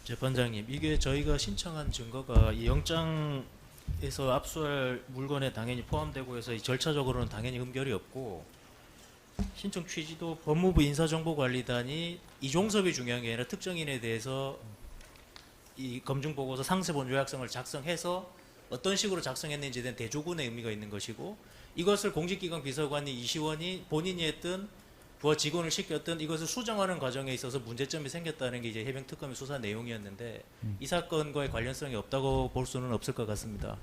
재판장님, 이게 저희가 신청한 증거가 이 영장에서 압수할 물건에 당연히 포함되고 해서 이 절차적으로는 당연히 흠결이 없고, 신청 취지도 법무부 인사정보관리단이 이종섭이 중요한 게 아니라 특정인에 대해서 이 검증보고서 상세본 요약성을 작성해서 어떤 식으로 작성했는지에 대한 대조군의 의미가 있는 것이고, 이것을 공직기관 비서관이 이시원이 본인이 했던 부하 직원을 시켰던 이것을 수정하는 과정에 있어서 문제점이 생겼다는 게 이제 해병특검의 수사 내용이었는데 이 사건과의 관련성이 없다고 볼 수는 없을 것 같습니다.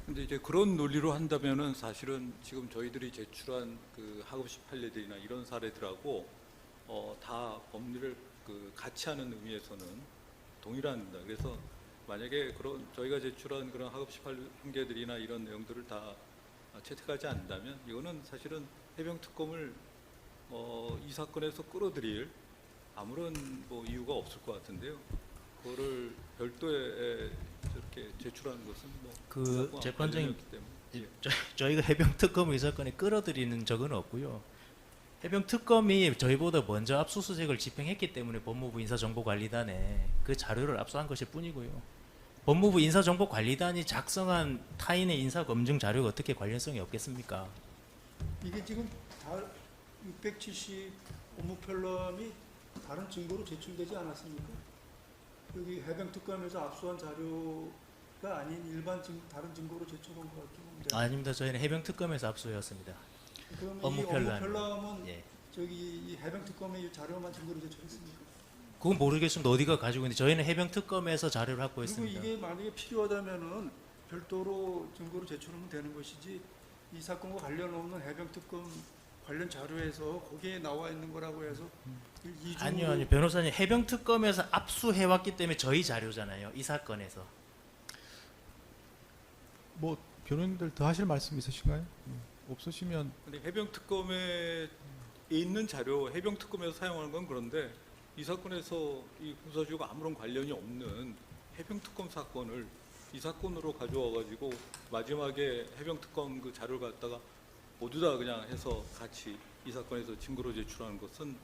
근데 이제 그런 논리로 한다면은 사실은 지금 저희들이 제출한 그 하급식 판례들이나 이런 사례들하고 다 법리를 그 같이 하는 의미에서는 동일합니다. 그래서 만약에 그런 저희가 제출한 그런 하급식 판례들이나 이런 내용들을 다 채택하지 않는다면 이거는 사실은 해병특검을 이 사건에서 끌어들일 아무런 뭐 이유가 없을 것 같은데요. 그거를 별도에 저렇게 제출하는 것은 뭐 그 재판장님, 관련이었기 때문에. 저희가 해병특검을 이 사건에 끌어들이는 적은 없고요. 해병특검이 저희보다 먼저 압수수색을 집행했기 때문에 법무부 인사정보관리단에 그 자료를 압수한 것일 뿐이고요. 법무부 인사정보관리단이 작성한 타인의 인사검증 자료가 어떻게 관련성이 없겠습니까? 이게 지금 다 670 업무편람이 다른 증거로 제출되지 않았습니까? 여기 해병특검에서 압수한 자료가 아닌 일반 다른 증거로 제출한 것 같긴 한데. 아닙니다. 저희는 해병특검에서 압수해왔습니다. 그럼 이 업무편람. 업무편람은 예. 저기 이 해병특검의 자료만 증거로 제출했습니까? 그건 모르겠습니다. 어디가 가지고 있는데 저희는 해병특검에서 자료를 그리고 확보했습니다. 이게 만약에 필요하다면은 별도로 증거로 제출하면 되는 것이지 이 사건과 관련 없는 해병특검 관련 자료에서 거기에 나와 있는 거라고 해서 이중으로 아니요. 변호사님, 해병특검에서 압수해왔기 때문에 저희 자료잖아요. 이 사건에서. 뭐 변호인들 더 하실 말씀 있으신가요? 없으시면 근데 해병특검에 있는 자료, 해병특검에서 사용하는 건 그런데 이 사건에서 이 공사주가 아무런 관련이 없는 해병특검 사건을 이 사건으로 가져와 가지고 마지막에 해병특검 그 자료를 갖다가 모두 다 그냥 해서 같이 이 사건에서 증거로 제출하는 것은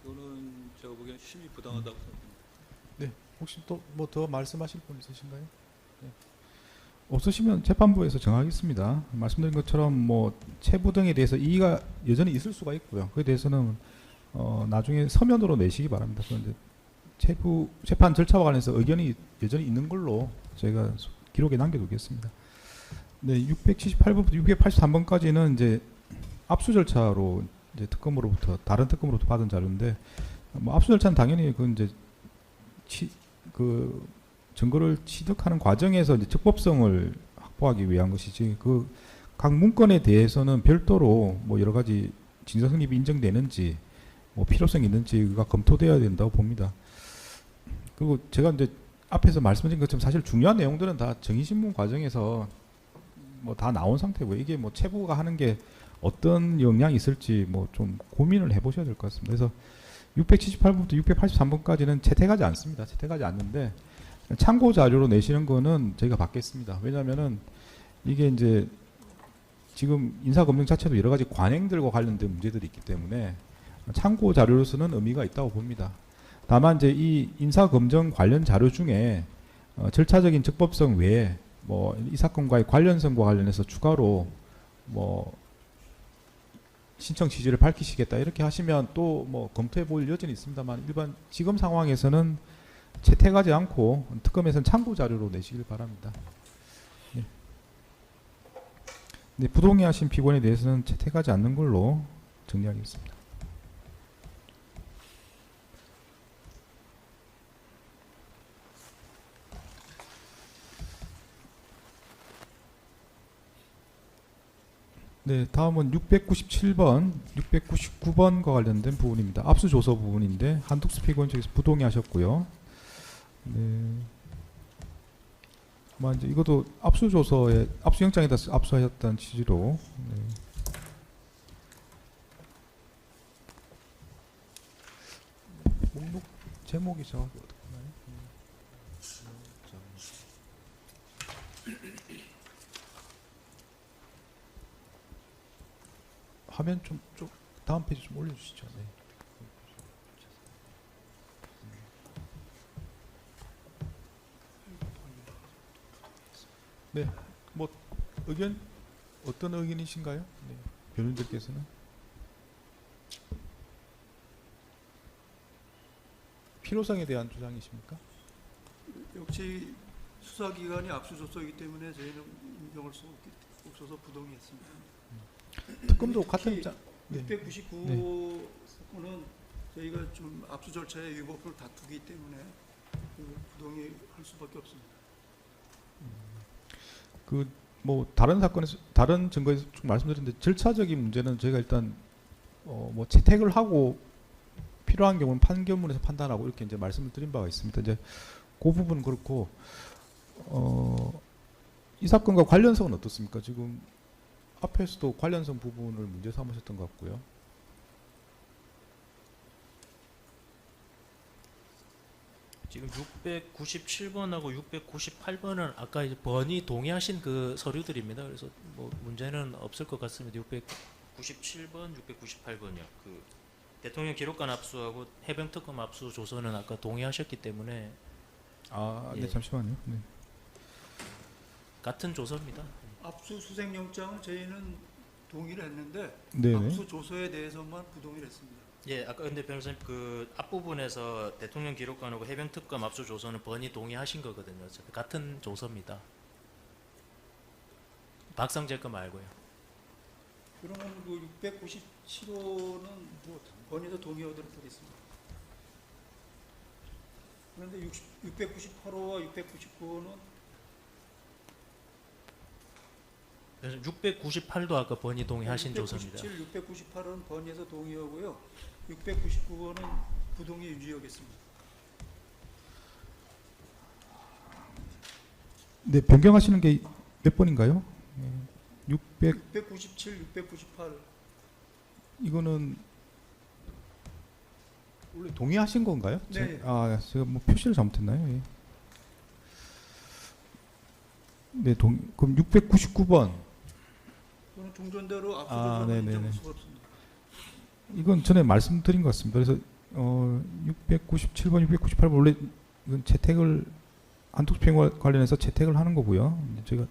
이거는 제가 보기엔 심히 부당하다고 생각합니다. 네, 혹시 또 뭐 더 말씀하실 분 있으신가요? 네. 없으시면 재판부에서 정하겠습니다. 말씀드린 것처럼 뭐 체부 등에 대해서 이의가 여전히 있을 수가 있고요. 그에 대해서는 나중에 서면으로 내시기 바랍니다. 그런데 체부 재판 절차와 관련해서 의견이 여전히 있는 걸로 저희가 기록에 남겨두겠습니다. 네, 678번부터 683번까지는 이제 압수 절차로 이제 특검으로부터 다른 특검으로부터 받은 자료인데 뭐 압수 절차는 당연히 그 이제 그 증거를 취득하는 과정에서 이제 적법성을 확보하기 위한 것이지 그 각 문건에 대해서는 별도로 뭐 여러 가지 진정 성립이 인정되는지 뭐 필요성이 있는지가 검토돼야 된다고 봅니다. 그리고 제가 이제 앞에서 말씀드린 것처럼 사실 중요한 내용들은 다 정의신문 과정에서 뭐 다 나온 상태고요. 이게 뭐 체부가 하는 게 어떤 영향이 있을지 뭐 좀 고민을 해보셔야 될 것 같습니다. 그래서 678번부터 683번까지는 채택하지 않습니다. 채택하지 않는데 참고 자료로 내시는 거는 저희가 받겠습니다. 왜냐하면은 이게 이제 지금 인사검증 자체도 여러 가지 관행들과 관련된 문제들이 있기 때문에 참고 자료로서는 의미가 있다고 봅니다. 다만 이제 이 인사검증 관련 자료 중에 절차적인 적법성 외에 뭐 이 사건과의 관련성과 관련해서 추가로 뭐 신청 취지를 밝히시겠다 이렇게 하시면 또 뭐 검토해 볼 여지는 있습니다만 일반 지금 상황에서는 채택하지 않고 특검에서는 참고 자료로 내시길 바랍니다. 네. 네, 부동의하신 피고인에 대해서는 채택하지 않는 걸로 정리하겠습니다. 네, 다음은 697번, 699번과 관련된 부분입니다. 압수조서 부분인데 한독수 피고인 쪽에서 부동의하셨고요. 네. 아마 이제 이것도 압수조서에 압수영장에다 압수하셨다는 취지로. 네. 목록 제목이 정확히 어떻게 나요? 화면 좀 다음 페이지 좀 올려주시죠. 네. 뭐 의견 어떤 의견이신가요? 네. 변호인들께서는 필요성에 대한 주장이십니까? 역시 수사기관이 압수조서이기 때문에 저희는 인정할 수 없어서 부동의했습니다. 특검도 특히 같은 입장. 네. 699 사건은 저희가 좀 압수 절차의 위법을 다투기 때문에 부동의할 수밖에 없습니다. 그 뭐 다른 사건에서 다른 증거에서 좀 말씀드렸는데 절차적인 문제는 저희가 일단 뭐 채택을 하고 필요한 경우는 판결문에서 판단하고 이렇게 이제 말씀을 드린 바가 있습니다. 이제 그 부분은 그렇고 이 사건과 관련성은 어떻습니까? 지금 앞에서도 관련성 부분을 문제 삼으셨던 것 같고요. 지금 697번하고 698번은 아까 이제 번이 동의하신 그 서류들입니다. 그래서 뭐 문제는 없을 것 같습니다. 697번, 698번이요. 그 대통령 기록관 압수하고 해병 특검 압수 조서는 아까 동의하셨기 때문에 네, 예. 잠시만요. 네. 같은 조서입니다. 압수수색영장은 저희는 동의를 했는데 네네. 압수조서에 대해서만 부동의를 했습니다. 예, 아까 근데 변호사님 그 앞부분에서 대통령 기록관하고 해병 특검 압수 조서는 번이 동의하신 거거든요. 어차피 같은 조서입니다. 박상재 거 말고요. 그러면 그 697호는 뭐 번에서 동의하도록 하겠습니다. 그런데 698호와 699호는 698도 아까 번이 동의하신 조서입니다. 697, 698호는 번에서 동의하고요. 699호는 부동의 유지하겠습니다. 네, 변경하시는 게 몇 번인가요? 697, 698. 이거는 원래 동의하신 건가요? 네. 제가 뭐 표시를 잘못했나요? 예. 네, 그럼 699번. 그거는 종전대로 아, 압수조서는 네네네. 인정할 수가 없습니다. 이건 전에 말씀드린 것 같습니다. 그래서 697번, 698번 원래 이건 채택을 한독수평 관련해서 채택을 하는 거고요. 제가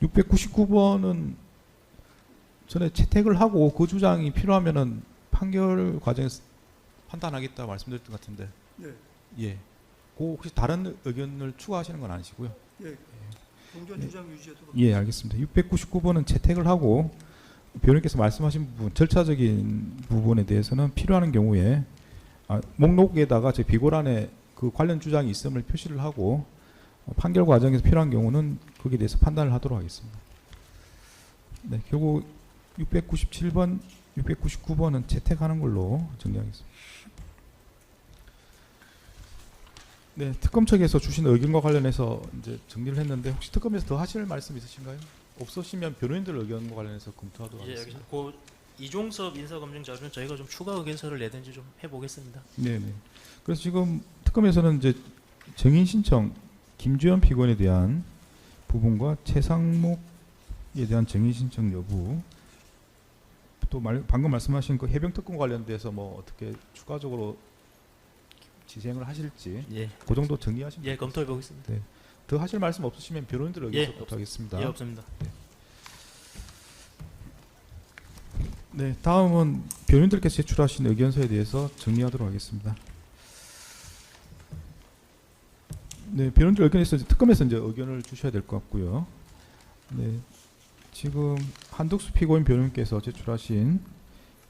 699번은 전에 채택을 하고 그 주장이 필요하면은 판결 과정에서 판단하겠다 말씀드렸던 것 같은데. 네. 예. 그 혹시 다른 의견을 추가하시는 건 아니시고요? 예. 종전 주장 유지하도록. 예, 알겠습니다. 699번은 채택을 하고 변호인께서 말씀하신 부분, 절차적인 부분에 대해서는 필요한 경우에 목록에다가 제 비고란에 그 관련 주장이 있음을 표시를 하고 판결 과정에서 필요한 경우는 거기에 대해서 판단을 하도록 하겠습니다. 네, 결국 697번, 699번은 채택하는 걸로 정리하겠습니다. 네, 특검 측에서 주신 의견과 관련해서 이제 정리를 했는데 혹시 특검에서 더 하실 말씀 있으신가요? 없으시면 변호인들 의견과 관련해서 검토하도록 예, 하겠습니다. 여기서 그 이종섭 인사검증 자료는 저희가 좀 추가 의견서를 내든지 좀 해보겠습니다. 네네. 그래서 지금 특검에서는 이제 정인 신청 김주현 피고인에 대한 부분과 최상목에 대한 정인 신청 여부, 또 방금 말씀하신 그 해병 특검 관련돼서 뭐 어떻게 추가적으로 진행을 하실지 예, 그 정도 정리하시면 예, 검토해 보겠습니다. 더 하실 말씀 없으시면 변호인들 의견서 예, 부탁하겠습니다. 예, 없습니다. 네, 다음은 변호인들께서 제출하신 의견서에 대해서 정리하도록 하겠습니다. 네, 변호인들 의견에서 특검에서 이제 의견을 주셔야 될 것 같고요. 네, 지금 한덕수 피고인 변호인께서 제출하신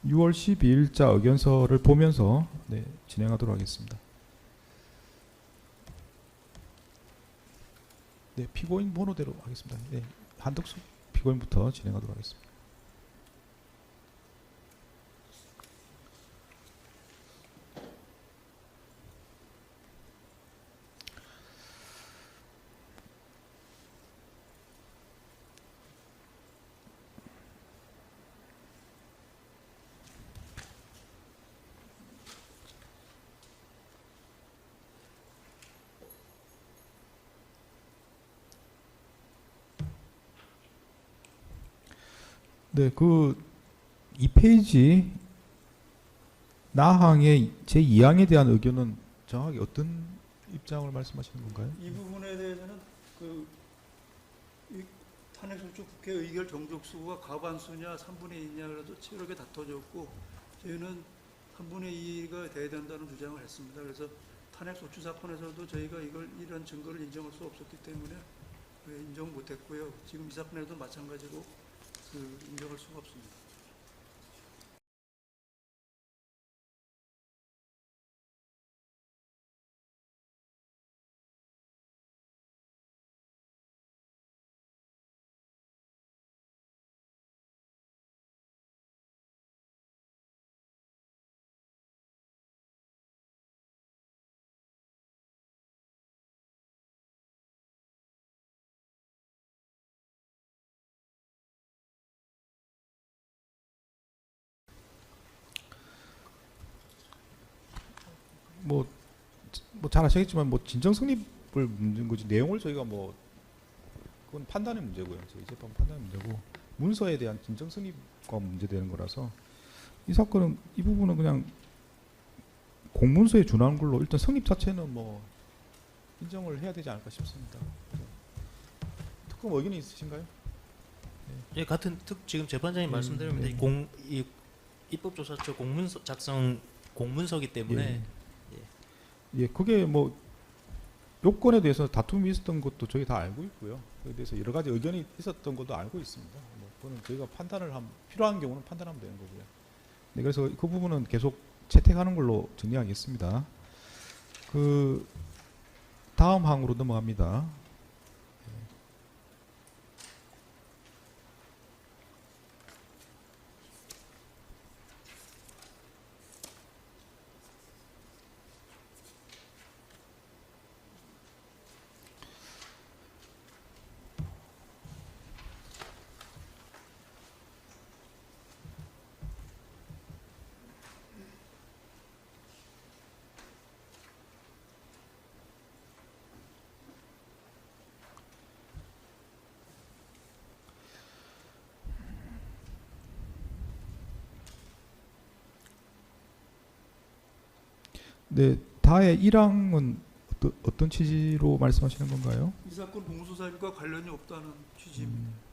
6월 12일자 의견서를 보면서 진행하도록 하겠습니다. 네, 피고인 번호대로 하겠습니다. 네, 한덕수 피고인부터 진행하도록 하겠습니다. 네, 그 2페이지 나항의 제2항에 대한 의견은 정확히 어떤 입장을 말씀하시는 건가요? 이 부분에 대해서는 이 탄핵소추 국회 의결 정족수가 과반수냐 3분의 2냐 그래도 치열하게 다퉈졌고 저희는 3분의 2가 돼야 된다는 주장을 했습니다. 그래서 탄핵소추 사건에서도 저희가 이런 증거를 인정할 수 없었기 때문에 인정 못했고요. 지금 이 사건에도 마찬가지로 인정할 수가 없습니다. 잘 아시겠지만 진정 성립을 묻는 거지 내용을 저희가 그건 판단의 문제고요. 저희 재판 판단의 문제고 문서에 대한 진정 성립과 문제되는 거라서 이 사건은 이 부분은 그냥 공문서에 준하는 걸로 일단 성립 자체는 인정을 해야 되지 않을까 싶습니다. 특검 의견이 있으신가요? 예, 같은 지금 재판장님 말씀드렸는데 이 입법조사처 공문서 작성 공문서기 때문에 예, 그게 요건에 대해서 다툼이 있었던 것도 저희 다 알고 있고요. 그에 대해서 여러 가지 의견이 있었던 것도 알고 있습니다. 그거는 저희가 필요한 경우는 판단하면 되는 거고요. 네, 그래서 그 부분은 계속 채택하는 걸로 정리하겠습니다. 다음 항으로 넘어갑니다. 네, 다의 1항은 어떤 취지로 말씀하시는 건가요? 이 사건 공소사실과 관련이 없다는 취지입니다.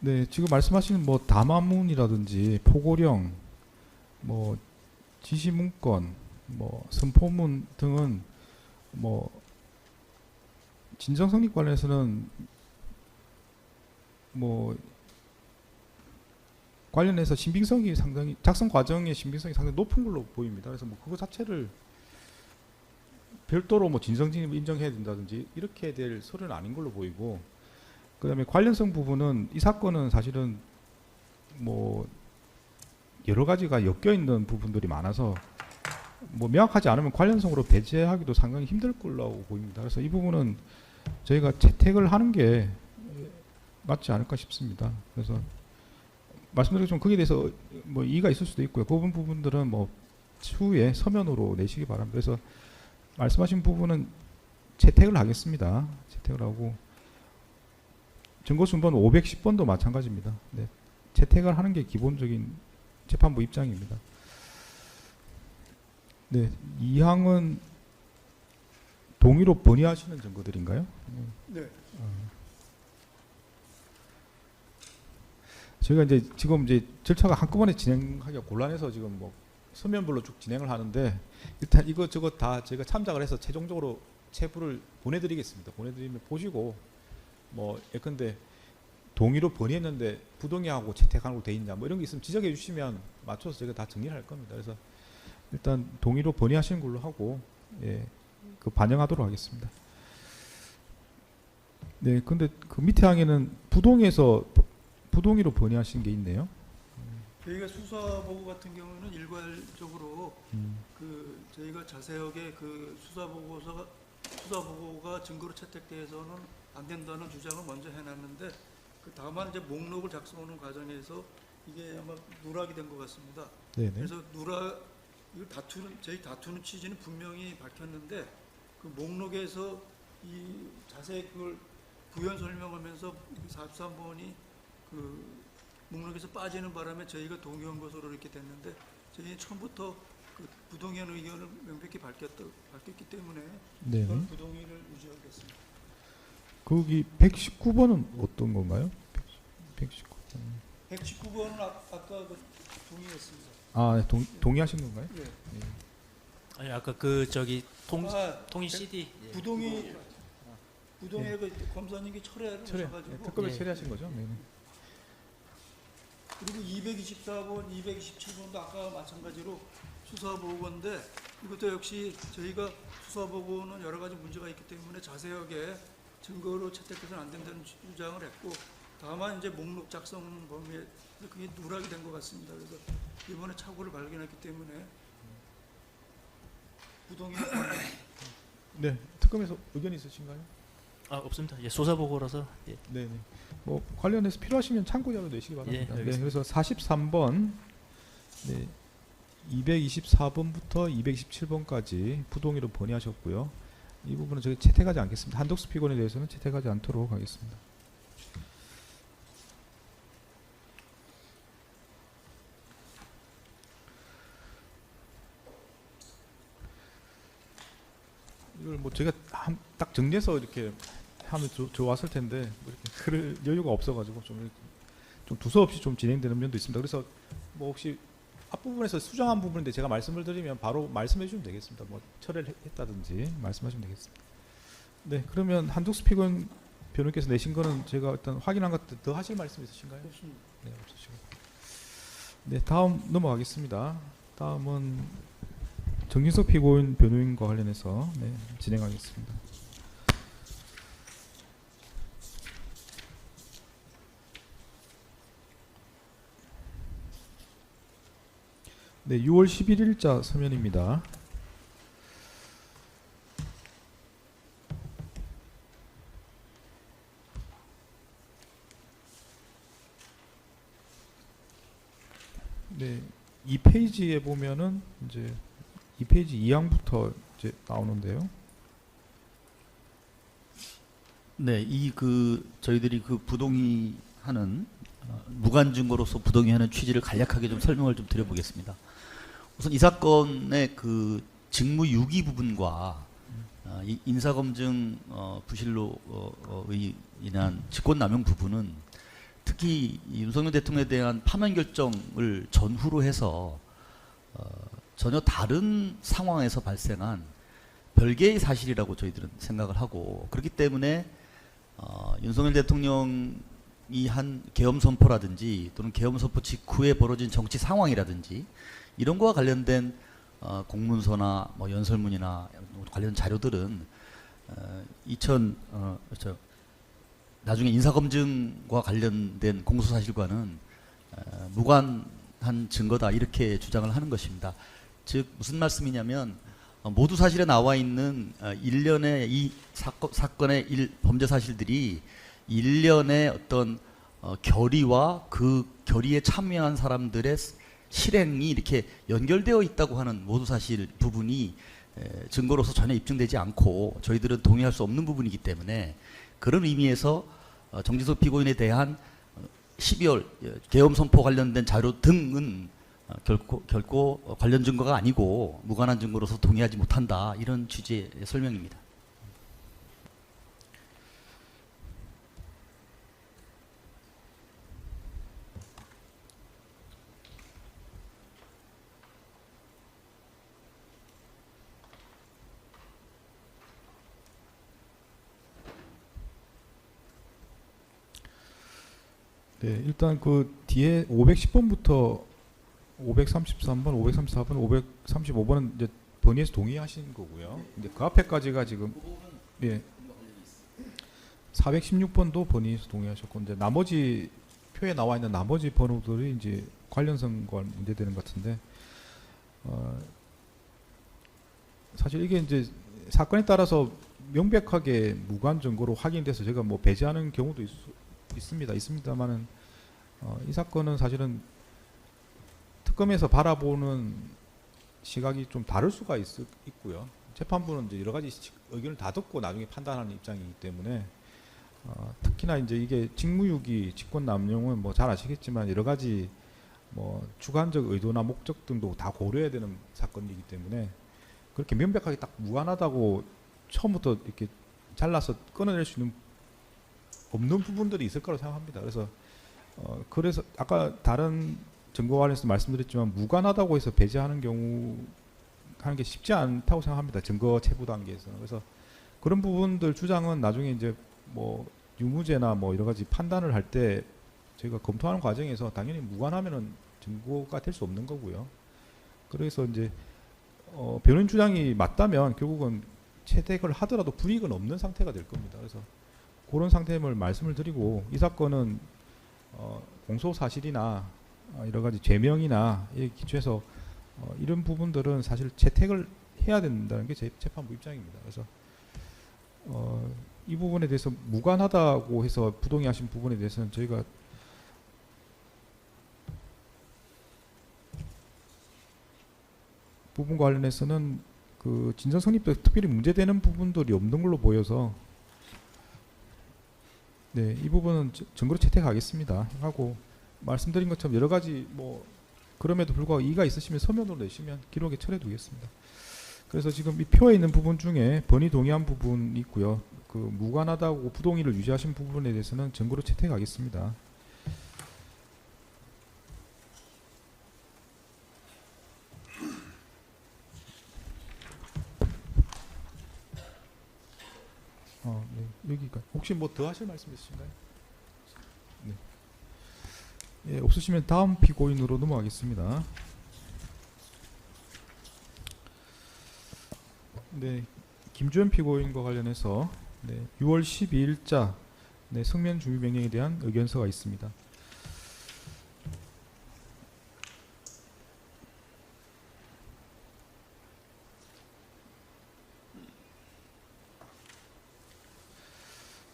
네, 지금 말씀하시는 담화문이라든지 포고령, 지시문건, 선포문 등은 진정성립 관련해서는 관련해서 신빙성이 상당히 작성 과정의 신빙성이 상당히 높은 걸로 보입니다. 그래서 그거 자체를 별도로 진정성립 인정해야 된다든지 이렇게 될 소리는 아닌 걸로 보이고, 그다음에 관련성 부분은 이 사건은 사실은 여러 가지가 엮여 있는 부분들이 많아서 명확하지 않으면 관련성으로 배제하기도 상당히 힘들 걸로 보입니다. 그래서 이 부분은 저희가 채택을 하는 게 맞지 않을까 싶습니다. 그래서 말씀드린 것처럼 거기에 대해서 이의가 있을 수도 있고요. 그 부분들은 추후에 서면으로 내시기 바랍니다. 그래서 말씀하신 부분은 채택을 하겠습니다. 채택을 하고 증거순번 510번도 마찬가지입니다. 네, 채택을 하는 게 기본적인 재판부 입장입니다. 네, 이 항은 동의로 번의하시는 증거들인가요? 네. 제가 이제 지금 이제 절차가 한꺼번에 진행하기가 곤란해서 지금 뭐 서면별로 쭉 진행을 하는데 일단 이것저것 다 제가 참작을 해서 최종적으로 체부를 보내드리겠습니다. 보내드리면 보시고 뭐 예컨대 동의로 번의했는데 부동의하고 채택하는 걸로 돼 있냐 뭐 이런 게 있으면 지적해 주시면 맞춰서 제가 다 정리를 할 겁니다. 그래서 일단 동의로 번의하시는 걸로 하고 예, 그 반영하도록 하겠습니다. 네, 근데 그 밑에 항에는 부동의에서 부동의로 번의하신 게 있네요. 저희가 수사 보고 같은 경우는 일괄적으로 그 저희가 자세하게 그 수사 보고가 증거로 채택돼서는 안 된다는 주장을 먼저 해놨는데 그 다만 이제 목록을 작성하는 과정에서 이게 아마 누락이 된 것 같습니다. 네네. 그래서 이걸 저희 다투는 취지는 분명히 밝혔는데 그 목록에서 이 자세히 그걸 부연 설명하면서 43번이 그 목록에서 빠지는 바람에 저희가 동의한 것으로 이렇게 됐는데 저희는 처음부터 그 부동의한 의견을 명백히 밝혔기 때문에 네. 이건 부동의를 유지하겠습니다. 거기 119번은 어떤 건가요? 119번. 119번은 아까 그 동의했습니다. 아, 동의하신 건가요? 예. 아니 아까 그 저기 아, 통일 CD 예. 부동의 그 검사님이 철회를 하셔가지고 특검에 예. 처리하신 거죠? 네. 그리고 224번, 227번도 아까 마찬가지로 수사보고인데 이것도 역시 저희가 수사보고는 여러 가지 문제가 있기 때문에 자세하게 증거로 채택해서는 안 된다는 주장을 했고 다만 이제 목록 작성 범위에 그게 누락이 된 것 같습니다. 그래서 이번에 착오를 발견했기 때문에 부동의 네, 특검에서 의견 있으신가요? 아 없습니다. 예, 수사 보고라서 예. 네, 네. 뭐 관련해서 필요하시면 참고 자료 내시기 바랍니다. 예, 네, 알겠습니다. 그래서 43번, 네, 224번부터 227번까지 부동의로 번의하셨고요. 이 부분은 저희 채택하지 않겠습니다. 한덕수 피고인에 대해서는 채택하지 않도록 하겠습니다. 이걸 뭐 제가 딱 정리해서 이렇게 하면 좋았을 텐데 뭐 이렇게 그럴 여유가 없어가지고 좀 이렇게 좀 두서없이 좀 진행되는 면도 있습니다. 그래서 뭐 혹시 앞부분에서 수정한 부분인데 제가 말씀을 드리면 바로 말씀해 주시면 되겠습니다. 뭐 철회를 했다든지 말씀하시면 되겠습니다. 네, 그러면 한덕수 피고인 변호인께서 내신 거는 제가 일단 확인한 것 더 하실 말씀 있으신가요? 없습니다. 네, 없으시고. 네, 다음 넘어가겠습니다. 다음은 정진석 피고인 변호인과 관련해서 네, 진행하겠습니다. 네, 6월 11일자 서면입니다. 네, 2페이지에 보면은 이제 2페이지 2항부터 이제 나오는데요. 네, 이 그 저희들이 그 부동의하는 무관 증거로서 부동의하는 취지를 간략하게 좀 설명을 좀 드려보겠습니다. 우선 이 사건의 그 직무 유기 부분과 이 인사검증 부실로 인한 직권남용 부분은 특히 이 윤석열 대통령에 대한 파면 결정을 전후로 해서 전혀 다른 상황에서 발생한 별개의 사실이라고 저희들은 생각을 하고 그렇기 때문에 윤석열 대통령이 한 계엄 선포라든지 또는 계엄 선포 직후에 벌어진 정치 상황이라든지 이런 거와 관련된 공문서나 뭐 연설문이나 관련 자료들은 나중에 인사검증과 관련된 공소사실과는 무관한 증거다 이렇게 주장을 하는 것입니다. 즉 무슨 말씀이냐면 모두 사실에 나와 있는 일련의 이 사건의 범죄 사실들이 일련의 어떤 결의와 그 결의에 참여한 사람들의 실행이 이렇게 연결되어 있다고 하는 모두 사실 부분이 증거로서 전혀 입증되지 않고 저희들은 동의할 수 없는 부분이기 때문에 그런 의미에서 정진석 피고인에 대한 12월 계엄 선포 관련된 자료 등은 결코 관련 증거가 아니고 무관한 증거로서 동의하지 못한다 이런 취지의 설명입니다. 네, 일단 그 뒤에 510번부터 533번, 534번, 535번은 이제 본회의에서 동의하신 거고요. 이제 그 앞에까지가 지금 예. 416번도 본회의에서 동의하셨고 이제 나머지 표에 나와 있는 나머지 번호들이 이제 관련성과 문제되는 것 같은데 사실 이게 이제 사건에 따라서 명백하게 무관 증거로 확인돼서 제가 뭐 배제하는 경우도 있습니다만은 이 사건은 사실은 특검에서 바라보는 시각이 좀 다를 수가 있고요. 재판부는 이제 여러 가지 의견을 다 듣고 나중에 판단하는 입장이기 때문에 특히나 이제 이게 직무유기, 직권남용은 뭐 잘 아시겠지만 여러 가지 뭐 주관적 의도나 목적 등도 다 고려해야 되는 사건이기 때문에 그렇게 명백하게 딱 무관하다고 처음부터 이렇게 잘라서 끊어낼 수 있는 없는 부분들이 있을 거라고 생각합니다. 그래서 아까 다른 증거 관련해서 말씀드렸지만 무관하다고 해서 배제하는 경우 하는 게 쉽지 않다고 생각합니다. 증거 체부 단계에서는. 그래서 그런 부분들 주장은 나중에 이제 뭐 유무죄나 뭐 여러 가지 판단을 할 때 저희가 검토하는 과정에서 당연히 무관하면은 증거가 될 수 없는 거고요. 그래서 이제 변호인 주장이 맞다면 결국은 채택을 하더라도 불이익은 없는 상태가 될 겁니다. 그래서 그런 상태임을 말씀을 드리고 이 사건은 공소 사실이나 여러 가지 죄명이나 에 기초해서 이런 부분들은 사실 채택을 해야 된다는 게 제 재판부 입장입니다. 그래서 이 부분에 대해서 무관하다고 해서 부동의하신 부분에 대해서는 저희가 부분 관련해서는 그 진정 성립도 특별히 문제되는 부분들이 없는 걸로 보여서 네, 이 부분은 증거로 채택하겠습니다. 하고 말씀드린 것처럼 여러 가지 뭐 그럼에도 불구하고 이의가 있으시면 서면으로 내시면 기록에 처리해 두겠습니다. 그래서 지금 이 표에 있는 부분 중에 본의 동의한 부분이 있고요. 그 무관하다고 부동의를 유지하신 부분에 대해서는 증거로 채택하겠습니다. 네, 여기가 혹시 뭐 더 하실 말씀 있으신가요? 네. 예, 없으시면 다음 피고인으로 넘어가겠습니다. 네, 김주현 피고인과 관련해서 네, 6월 12일자 네, 성면 준비 명령에 대한 의견서가 있습니다.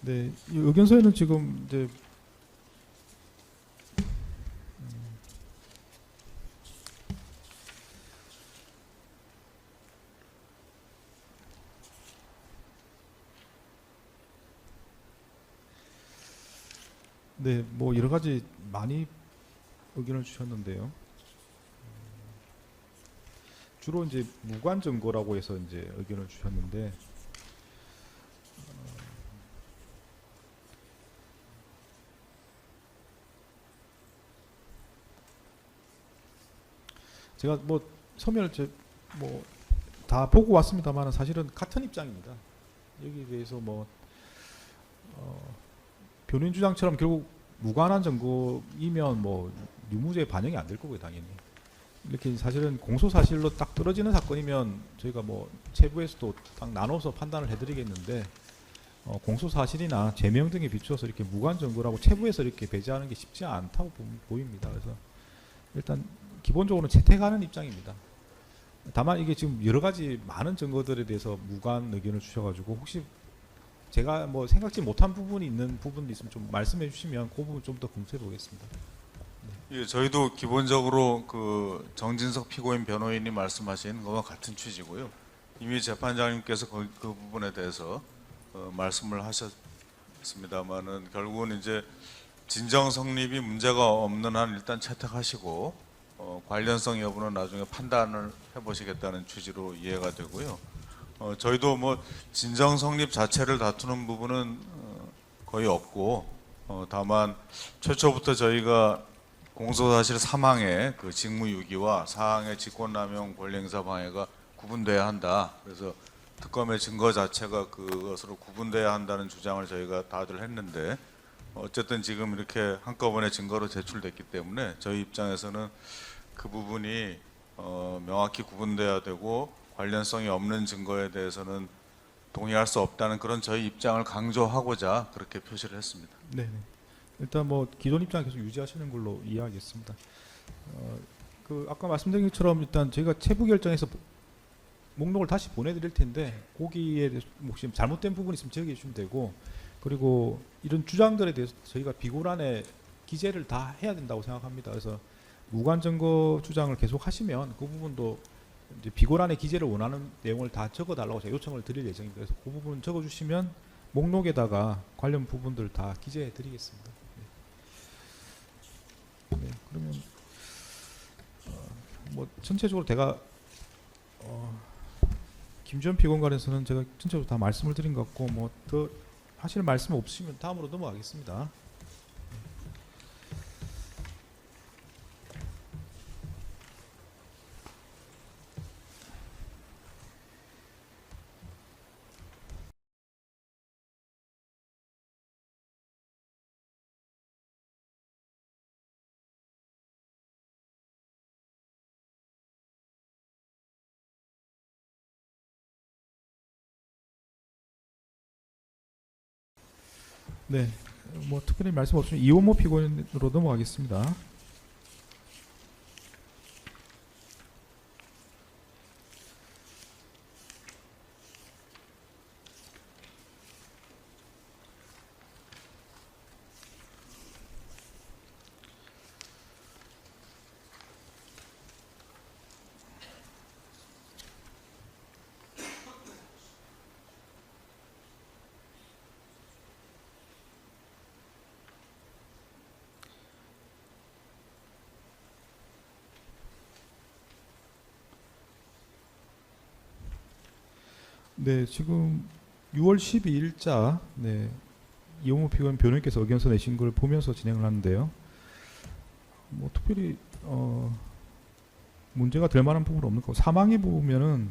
네, 이 의견서에는 지금 이제 네, 뭐 여러 가지 많이 의견을 주셨는데요. 주로 이제 무관 증거라고 해서 이제 의견을 주셨는데 제가 뭐 서면을 뭐 다 보고 왔습니다만 사실은 같은 입장입니다. 여기에 대해서 뭐 변호인 주장처럼 결국 무관한 증거이면 뭐 유무죄 반영이 안 될 거고요, 당연히. 이렇게 사실은 공소 사실로 딱 떨어지는 사건이면 저희가 뭐 세부에서도 딱 나눠서 판단을 해드리겠는데 공소 사실이나 죄명 등에 비추어서 이렇게 무관 증거라고 체부에서 이렇게 배제하는 게 쉽지 않다고 보입니다. 그래서 일단 기본적으로는 채택하는 입장입니다. 다만 이게 지금 여러 가지 많은 증거들에 대해서 무관 의견을 주셔가지고 혹시 제가 뭐 생각지 못한 부분이 있는 부분이 있으면 좀 말씀해 주시면 그 부분 좀 더 검토해 보겠습니다. 예, 저희도 기본적으로 그 정진석 피고인 변호인이 말씀하신 것과 같은 취지고요. 이미 재판장님께서 그 부분에 대해서 말씀을 하셨습니다만은 결국은 이제 진정 성립이 문제가 없는 한 일단 채택하시고 관련성 여부는 나중에 판단을 해보시겠다는 취지로 이해가 되고요. 저희도 뭐 진정 성립 자체를 다투는 부분은 거의 없고 다만 최초부터 저희가 공소사실 3항의 그 직무유기와 4항의 직권남용 권리행사 방해가 구분돼야 한다. 그래서 특검의 증거 자체가 그것으로 구분돼야 한다는 주장을 저희가 다들 했는데 어쨌든 지금 이렇게 한꺼번에 증거로 제출됐기 때문에 저희 입장에서는 그 부분이 명확히 구분돼야 되고 관련성이 없는 증거에 대해서는 동의할 수 없다는 그런 저희 입장을 강조하고자 그렇게 표시를 했습니다. 네. 일단 뭐 기존 입장 계속 유지하시는 걸로 이해하겠습니다. 그 아까 말씀드린 것처럼 일단 저희가 체부 결정해서 목록을 다시 보내드릴 텐데 거기에 대해서 혹시 잘못된 부분이 있으면 제기해 주시면 되고, 그리고 이런 주장들에 대해서 저희가 비고란에 기재를 다 해야 된다고 생각합니다. 그래서 무관 증거 주장을 계속 하시면 그 부분도 이제 비고란에 기재를 원하는 내용을 다 적어달라고 제가 요청을 드릴 예정입니다. 그래서 그 부분 적어주시면 목록에다가 관련 부분들 다 기재해 드리겠습니다. 네, 그러면 뭐 전체적으로 제가 김지현 피고관에서는 제가 전체적으로 다 말씀을 드린 것 같고, 뭐 더 하실 말씀 없으시면 다음으로 넘어가겠습니다. 네, 뭐 특별히 말씀 없으면 이호모 피고인으로 넘어가겠습니다. 네, 지금 6월 12일자 네, 이호모 피고인 변호인께서 의견서 내신 걸 보면서 진행을 하는데요. 뭐 특별히 문제가 될 만한 부분은 없는 거고, 사망에 보면은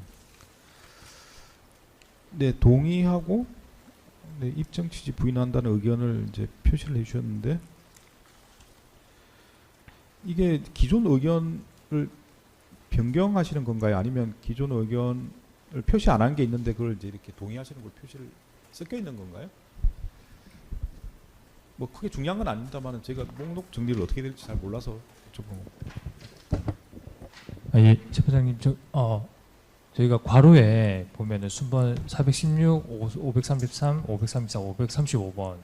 네, 동의하고 네, 입증 취지 부인한다는 의견을 이제 표시를 해주셨는데, 이게 기존 의견을 변경하시는 건가요? 아니면 기존 의견을 표시 안 한 게 있는데 그걸 이제 이렇게 동의하시는 걸 표시를 섞여 있는 건가요? 뭐 크게 중요한 건 아닙니다만 제가 목록 정리를 어떻게 될지 잘 몰라서 여쭤본. 예, 재판장님, 저희가 괄호에 보면은 순번 416, 533, 534, 535번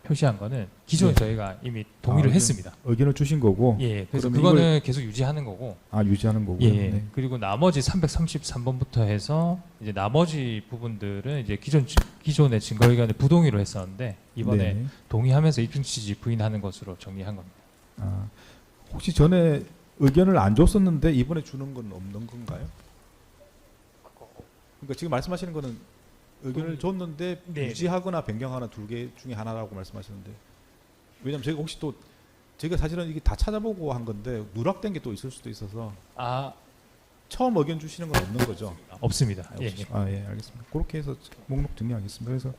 표시한 거는 기존에 네. 저희가 이미 동의를 했습니다. 의견을 주신 거고. 예, 그래서 그러면 그거는 계속 유지하는 거고. 유지하는 거고요. 예, 네. 그리고 나머지 333번부터 해서 이제 나머지 부분들은 이제 기존의 증거 의견을 부동의로 했었는데 이번에 네. 동의하면서 입증 취지 부인하는 것으로 정리한 겁니다. 혹시 전에 의견을 안 줬었는데 이번에 주는 건 없는 건가요? 그러니까 지금 말씀하시는 거는 의견을 줬는데 네. 유지하거나 변경하거나 둘 개 중에 하나라고 말씀하시는데, 왜냐면 제가 혹시 또 제가 사실은 이게 다 찾아보고 한 건데 누락된 게 또 있을 수도 있어서 처음 의견 주시는 건 없는 거죠? 없습니다. 예, 예, 알겠습니다. 그렇게 해서 목록 정리하겠습니다.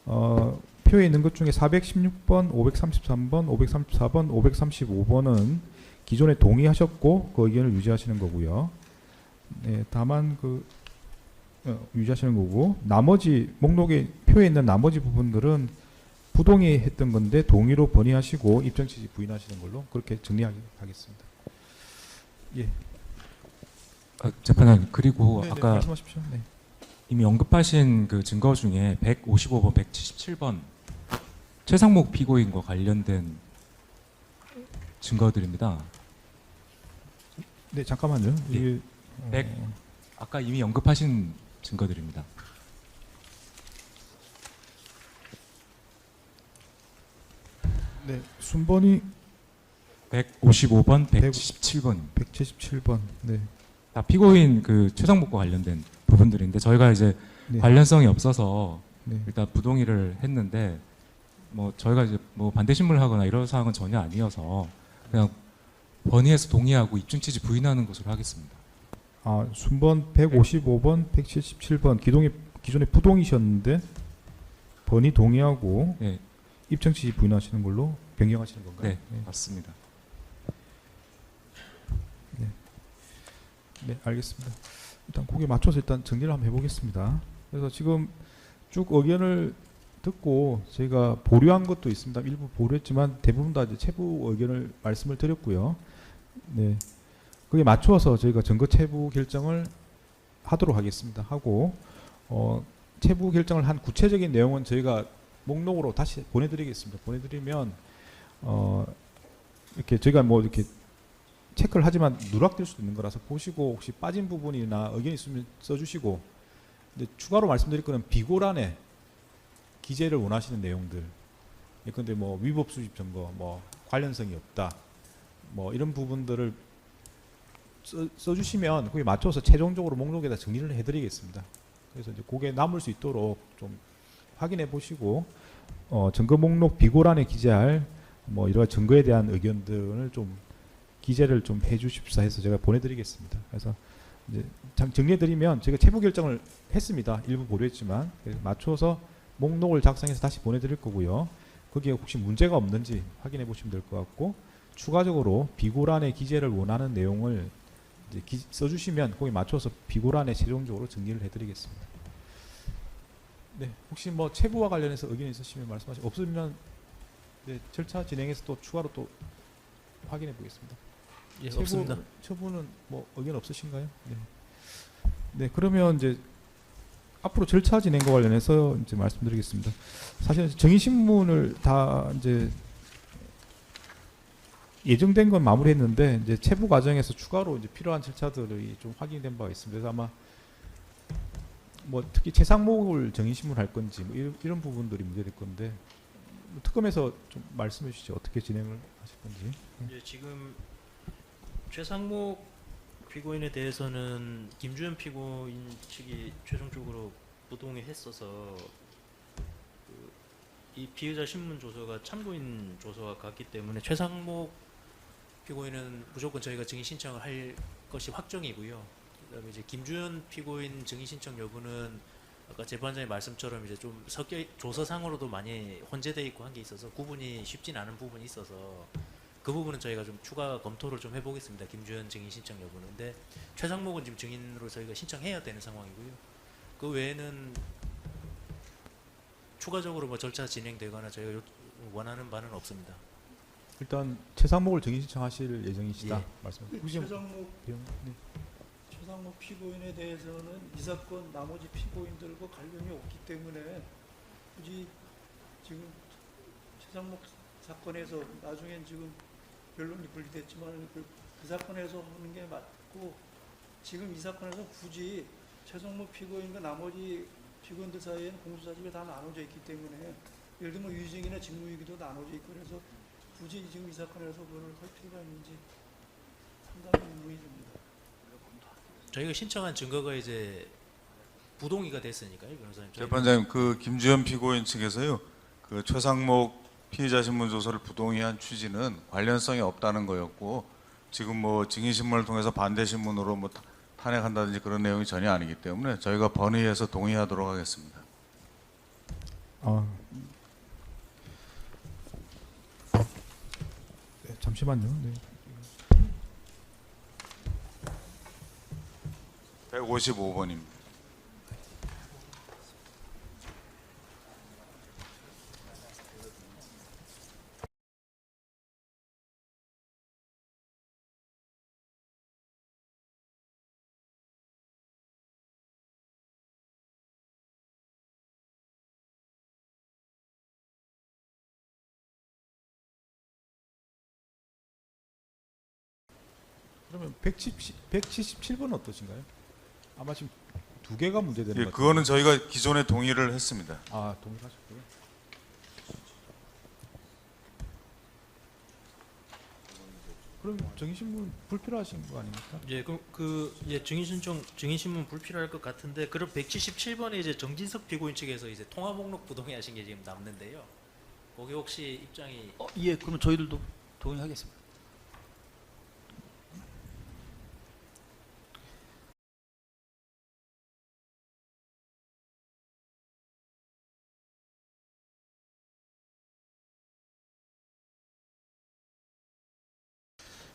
그래서 표에 있는 것 중에 416번, 533번, 534번, 535번은 기존에 동의하셨고 그 의견을 유지하시는 거고요. 네, 다만 유지하시는 거고, 나머지 목록에 표에 있는 나머지 부분들은 부동의했던 건데 동의로 번의하시고 입증 취지 부인하시는 걸로 그렇게 정리하겠습니다. 예. 재판장님, 그리고 네, 아까 말씀하십시오. 네. 이미 언급하신 그 증거 중에 155번, 177번 최상목 피고인과 관련된 증거들입니다. 네, 잠깐만요. 네. 이게 100 아까 이미 언급하신 증거들입니다. 네, 순번이 155번, 177번 177번. 네. 다 피고인 그 최상목과 관련된 부분들인데 저희가 이제 네. 관련성이 없어서 네. 일단 부동의를 했는데 뭐 저희가 이제 뭐 반대 신문을 하거나 이런 사항은 전혀 아니어서 그냥 번의해서 동의하고 입증 취지 부인하는 것으로 하겠습니다. 순번 155번, 177번 기존에 부동이셨는데 번이 동의하고 네. 입증 취지 부인하시는 걸로 변경하시는 건가요? 네, 맞습니다. 네, 알겠습니다. 일단 거기에 맞춰서 일단 정리를 한번 해보겠습니다. 그래서 지금 쭉 의견을 듣고 저희가 보류한 것도 있습니다. 일부 보류했지만 대부분 다 이제 체부 의견을 말씀을 드렸고요. 네, 거기에 맞추어서 저희가 증거 체부 결정을 하도록 하겠습니다. 하고 체부 결정을 한 구체적인 내용은 저희가 목록으로 다시 보내드리겠습니다. 보내드리면 이렇게 저희가 뭐 이렇게 체크를 하지만 누락될 수도 있는 거라서 보시고 혹시 빠진 부분이나 의견이 있으면 써주시고, 근데 추가로 말씀드릴 거는 비고란에 기재를 원하시는 내용들, 예컨대 뭐 위법 수집 증거, 뭐 관련성이 없다, 뭐 이런 부분들을 써주시면 거기에 맞춰서 최종적으로 목록에다 정리를 해드리겠습니다. 그래서 이제 그게 남을 수 있도록 좀 확인해 보시고 증거 목록 비고란에 기재할 뭐 이러한 증거에 대한 의견들을 좀 기재를 좀 해주십사 해서 제가 보내드리겠습니다. 그래서 이제 정리해드리면 저희가 체부 결정을 했습니다. 일부 보류했지만 맞춰서 목록을 작성해서 다시 보내드릴 거고요. 거기에 혹시 문제가 없는지 확인해 보시면 될 것 같고, 추가적으로 비고란의 기재를 원하는 내용을 이제 써주시면 거기에 맞춰서 비고란에 최종적으로 정리를 해드리겠습니다. 네, 혹시 뭐 체부와 관련해서 의견이 있으시면 말씀하시고, 없으면 네, 절차 진행해서 또 추가로 또 확인해 보겠습니다. 예, 없습니다. 처분은 뭐 의견 없으신가요? 네. 네, 그러면 이제 앞으로 절차 진행과 관련해서 이제 말씀드리겠습니다. 사실 정의 신문을 다 이제 예정된 건 마무리했는데 이제 체부 과정에서 추가로 이제 필요한 절차들이 좀 확인된 바가 있습니다. 그래서 아마 뭐 특히 최상목을 정의 신문할 건지 뭐 이런 부분들이 문제될 건데 특검에서 좀 말씀해 주시죠. 어떻게 진행을 하실 건지. 예, 지금 최상목 피고인에 대해서는 김주현 피고인 측이 최종적으로 부동의 했어서 이 피의자 신문 조서가 참고인 조서와 같기 때문에 최상목 피고인은 무조건 저희가 증인 신청을 할 것이 확정이고요. 그다음에 이제 김주현 피고인 증인 신청 여부는 아까 재판장의 말씀처럼 이제 좀 조서상으로도 많이 혼재되어 있고 한 게 있어서 구분이 쉽진 않은 부분이 있어서 그 부분은 저희가 좀 추가 검토를 좀 해보겠습니다. 김주현 증인 신청 여부는. 근데 최상목은 지금 증인으로 저희가 신청해야 되는 상황이고요. 그 외에는 추가적으로 뭐 절차 진행되거나 저희가 원하는 바는 없습니다. 일단 최상목을 정의 신청하실 예정이시다. 예. 말씀. 최상목 피고인에 대해서는 이 사건 나머지 피고인들과 관련이 없기 때문에 굳이 지금 최상목 사건에서 나중엔 지금 변론이 분리됐지만 그 사건에서 하는 게 맞고, 지금 이 사건에서 굳이 최상목 피고인과 나머지 피고인들 사이에는 공소사실이 다 나눠져 있기 때문에, 예를 들면 유증이나 직무유기도 나눠져 있고, 그래서 굳이 지금 이 사건에서 그걸 할 필요가 있는지 상당히 의문이 듭니다. 저희가 신청한 증거가 이제 부동의가 됐으니까요, 변호사님. 재판장님, 그 김주현 피고인 측에서요, 그 최상목 피의자 신문 조서를 부동의한 취지는 관련성이 없다는 거였고, 지금 뭐 증인 신문을 통해서 반대 신문으로 뭐 탄핵한다든지 그런 내용이 전혀 아니기 때문에 저희가 번의해서 동의하도록 하겠습니다. 네, 잠시만요. 네. 155번입니다. 그러면 177번은 어떠신가요? 아마 지금 두 개가 문제되는 예, 것 같아요. 그거는 저희가 기존에 동의를 했습니다. 아, 동의하셨고요. 그럼 정의신문 불필요하신 거 아닙니까? 예, 그럼 증인 신문 불필요할 것 같은데, 그럼 177번에 이제 정진석 피고인 측에서 이제 통화 목록 부동의하신 게 지금 남는데요. 거기 혹시 입장이 예, 그러면 저희들도 동의하겠습니다.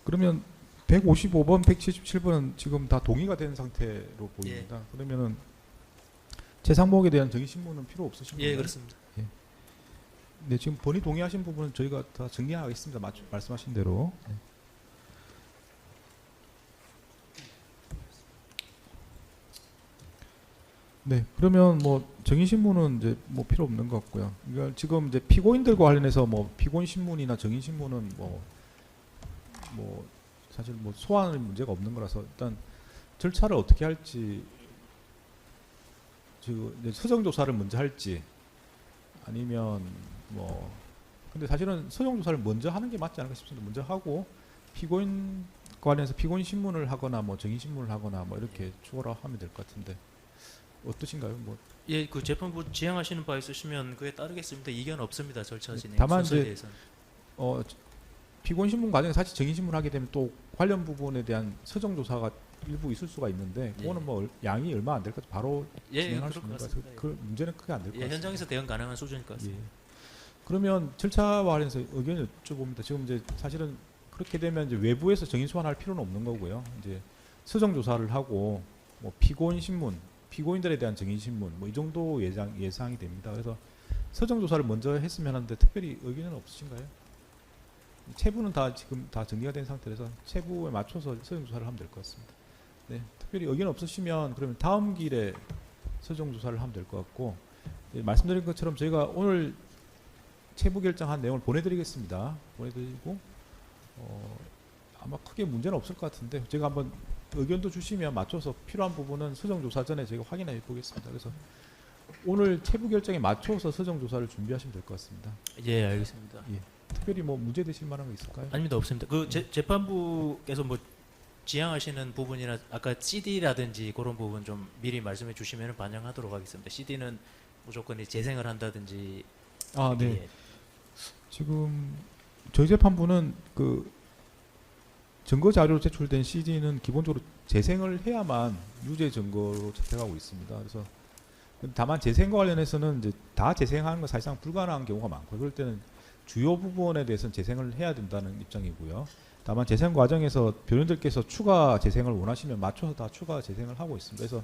그러면 155번, 177번은 지금 다 동의가 된 상태로 보입니다. 그러면은 재상목에 대한 정의 신문은 필요 없으신 가요? 예, 그렇습니다. 네, 지금 본의 동의하신 부분은 저희가 다 정리하겠습니다. 말씀하신 대로. 네, 그러면 뭐 정의 신문은 이제 뭐 필요 없는 것 같고요. 그러니까 지금 이제 피고인들과 관련해서 뭐 피고인 신문이나 정의 신문은 뭐 사실 뭐 소환의 문제가 없는 거라서 일단 절차를 어떻게 할지, 지금 이제 서정 조사를 먼저 할지 아니면 뭐 근데 사실은 서정 조사를 먼저 하는 게 맞지 않을까 싶습니다. 먼저 하고 피고인 관련해서 피고인 신문을 하거나 뭐 정의 신문을 하거나 뭐 이렇게 추가로 하면 될 것 같은데 어떠신가요? 뭐 예, 그 재판부 지향하시는 바 있으시면 그에 따르겠습니다. 이견 없습니다. 절차 진행 다만 순서에 이제 대해서는. 피고인 신문 과정에 사실 정의 신문을 하게 되면 또 관련 부분에 대한 서정 조사가 일부 있을 수가 있는데 그거는 뭐 양이 얼마 안 될 것 같아요. 바로 예, 진행할 수 그럴 있는 것 것 같아요. 같습니다. 그 문제는 크게 안 될 것 예, 같습니다. 현장에서 대응 가능한 수준일 것 같습니다. 예. 그러면 절차와 관련해서 의견을 여쭤봅니다. 지금 이제 사실은 그렇게 되면 이제 외부에서 정의 소환할 필요는 없는 거고요. 이제 서정 조사를 하고 뭐 피고인 신문, 피고인들에 대한 정의 신문 뭐 이 정도 예상이 됩니다. 그래서 서정 조사를 먼저 했으면 하는데 특별히 의견은 없으신가요? 체부는 다 지금 다 정리가 된 상태라서 체부에 맞춰서 서정 조사를 하면 될 것 같습니다. 네, 특별히 의견 없으시면 그러면 다음 길에 서정 조사를 하면 될 것 같고, 말씀드린 것처럼 저희가 오늘 체부 결정한 내용을 보내드리겠습니다. 보내드리고 아마 크게 문제는 없을 것 같은데 제가 한번 의견도 주시면 맞춰서 필요한 부분은 서정 조사 전에 저희가 확인해 보겠습니다. 그래서 오늘 체부 결정에 맞춰서 서정 조사를 준비하시면 될 것 같습니다. 예, 알겠습니다. 예. 특별히 뭐 문제 되실 만한 거 있을까요? 아닙니다, 없습니다. 그 재판부께서 뭐 지향하시는 부분이나 아까 CD라든지 그런 부분 좀 미리 말씀해 주시면 반영하도록 하겠습니다. CD는 무조건 재생을 한다든지. 아, 네. 예. 지금 저희 재판부는 그 증거 자료로 제출된 CD는 기본적으로 재생을 해야만 유죄 증거로 채택하고 있습니다. 그래서 다만 재생과 관련해서는 이제 다 재생하는 건 사실상 불가능한 경우가 많고 그럴 때는 주요 부분에 대해서는 재생을 해야 된다는 입장이고요. 다만 재생 과정에서 변호인들께서 추가 재생을 원하시면 맞춰서 다 추가 재생을 하고 있습니다.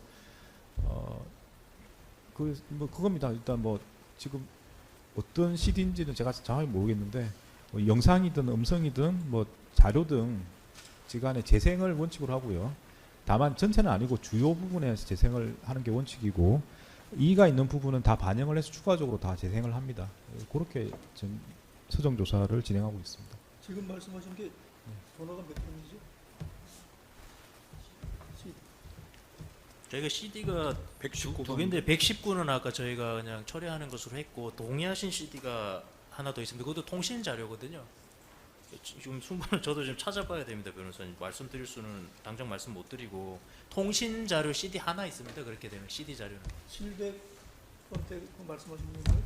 그래서 그겁니다. 일단 뭐 지금 어떤 CD인지는 제가 정확히 모르겠는데 뭐 영상이든 음성이든 뭐 자료 등 지간에 재생을 원칙으로 하고요. 다만 전체는 아니고 주요 부분에서 재생을 하는 게 원칙이고 이의가 있는 부분은 다 반영을 해서 추가적으로 다 재생을 합니다. 그렇게 지금 서정 조사를 진행하고 있습니다. 지금 말씀하신 게 번호가 몇 번이죠? 저희가 CD가 119 두 개인데 119는 아까 저희가 그냥 처리하는 것으로 했고 동의하신 CD가 하나 더 있습니다. 그것도 통신 자료거든요. 지금 순번을 저도 좀 찾아봐야 됩니다, 변호사님. 말씀드릴 수는 당장 말씀 못 드리고 통신 자료 CD 하나 있습니다. 그렇게 되면 CD 자료는 700번대 그 말씀하신 건가요?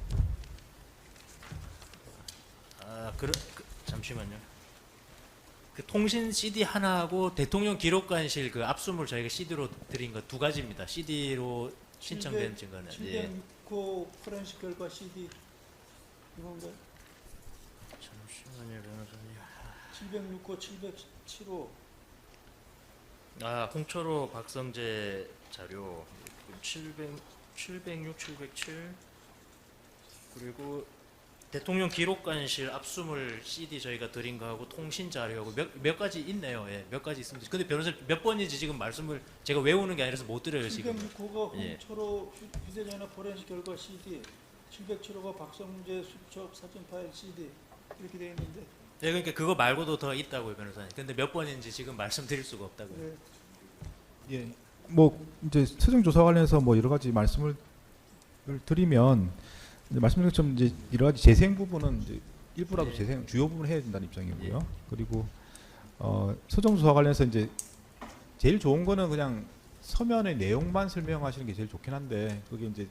잠시만요. 그 통신 CD 하나하고 대통령 기록관실 그 압수물 저희가 CD로 드린 거 두 가지입니다. CD로 신청된 증거는. 예. 706호 포렌식 결과 CD 이건가요? 잠시만요, 변호사님. 706호, 707호 홍철호 박성재 자료 706, 707 그리고 대통령 기록관실 압수물 CD 저희가 드린 거하고 통신 자료하고 몇 가지 있네요. 예, 몇 가지 있습니다. 근데 변호사님 몇 번인지 지금 말씀을 제가 외우는 게 아니라서 못 드려요 지금. 706호가 예. 홍철호 휴대전화 포렌식 결과 CD, 707호가 박성재 수첩 사진 파일 CD 이렇게 되어 있는데. 네, 그러니까 그거 말고도 더 있다고요, 변호사님. 근데 몇 번인지 지금 말씀드릴 수가 없다고요. 네. 예. 뭐 이제 서정 조사 관련해서 뭐 여러 가지 말씀을 드리면 말씀드린 것처럼 이제 여러 가지 재생 부분은 이제 일부라도 예. 재생 주요 부분 해야 된다는 입장이고요. 예. 그리고 서정 조사 관련해서 이제 제일 좋은 거는 그냥 서면의 내용만 설명하시는 게 제일 좋긴 한데 그게 이제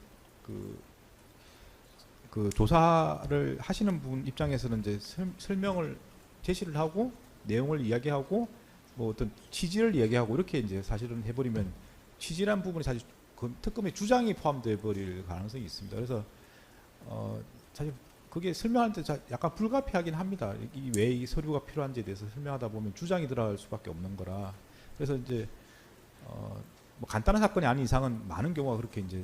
그 조사를 하시는 분 입장에서는 이제 설명을 제시를 하고 내용을 이야기하고 뭐 어떤 취지를 이야기하고 이렇게 이제 사실은 해버리면 취지란 부분이 사실 그 특검의 주장이 포함되어 버릴 가능성이 있습니다. 그래서 사실 그게 설명할 때 약간 불가피하긴 합니다. 이 왜 이 서류가 필요한지에 대해서 설명하다 보면 주장이 들어갈 수밖에 없는 거라. 그래서 이제 뭐 간단한 사건이 아닌 이상은 많은 경우가 그렇게 이제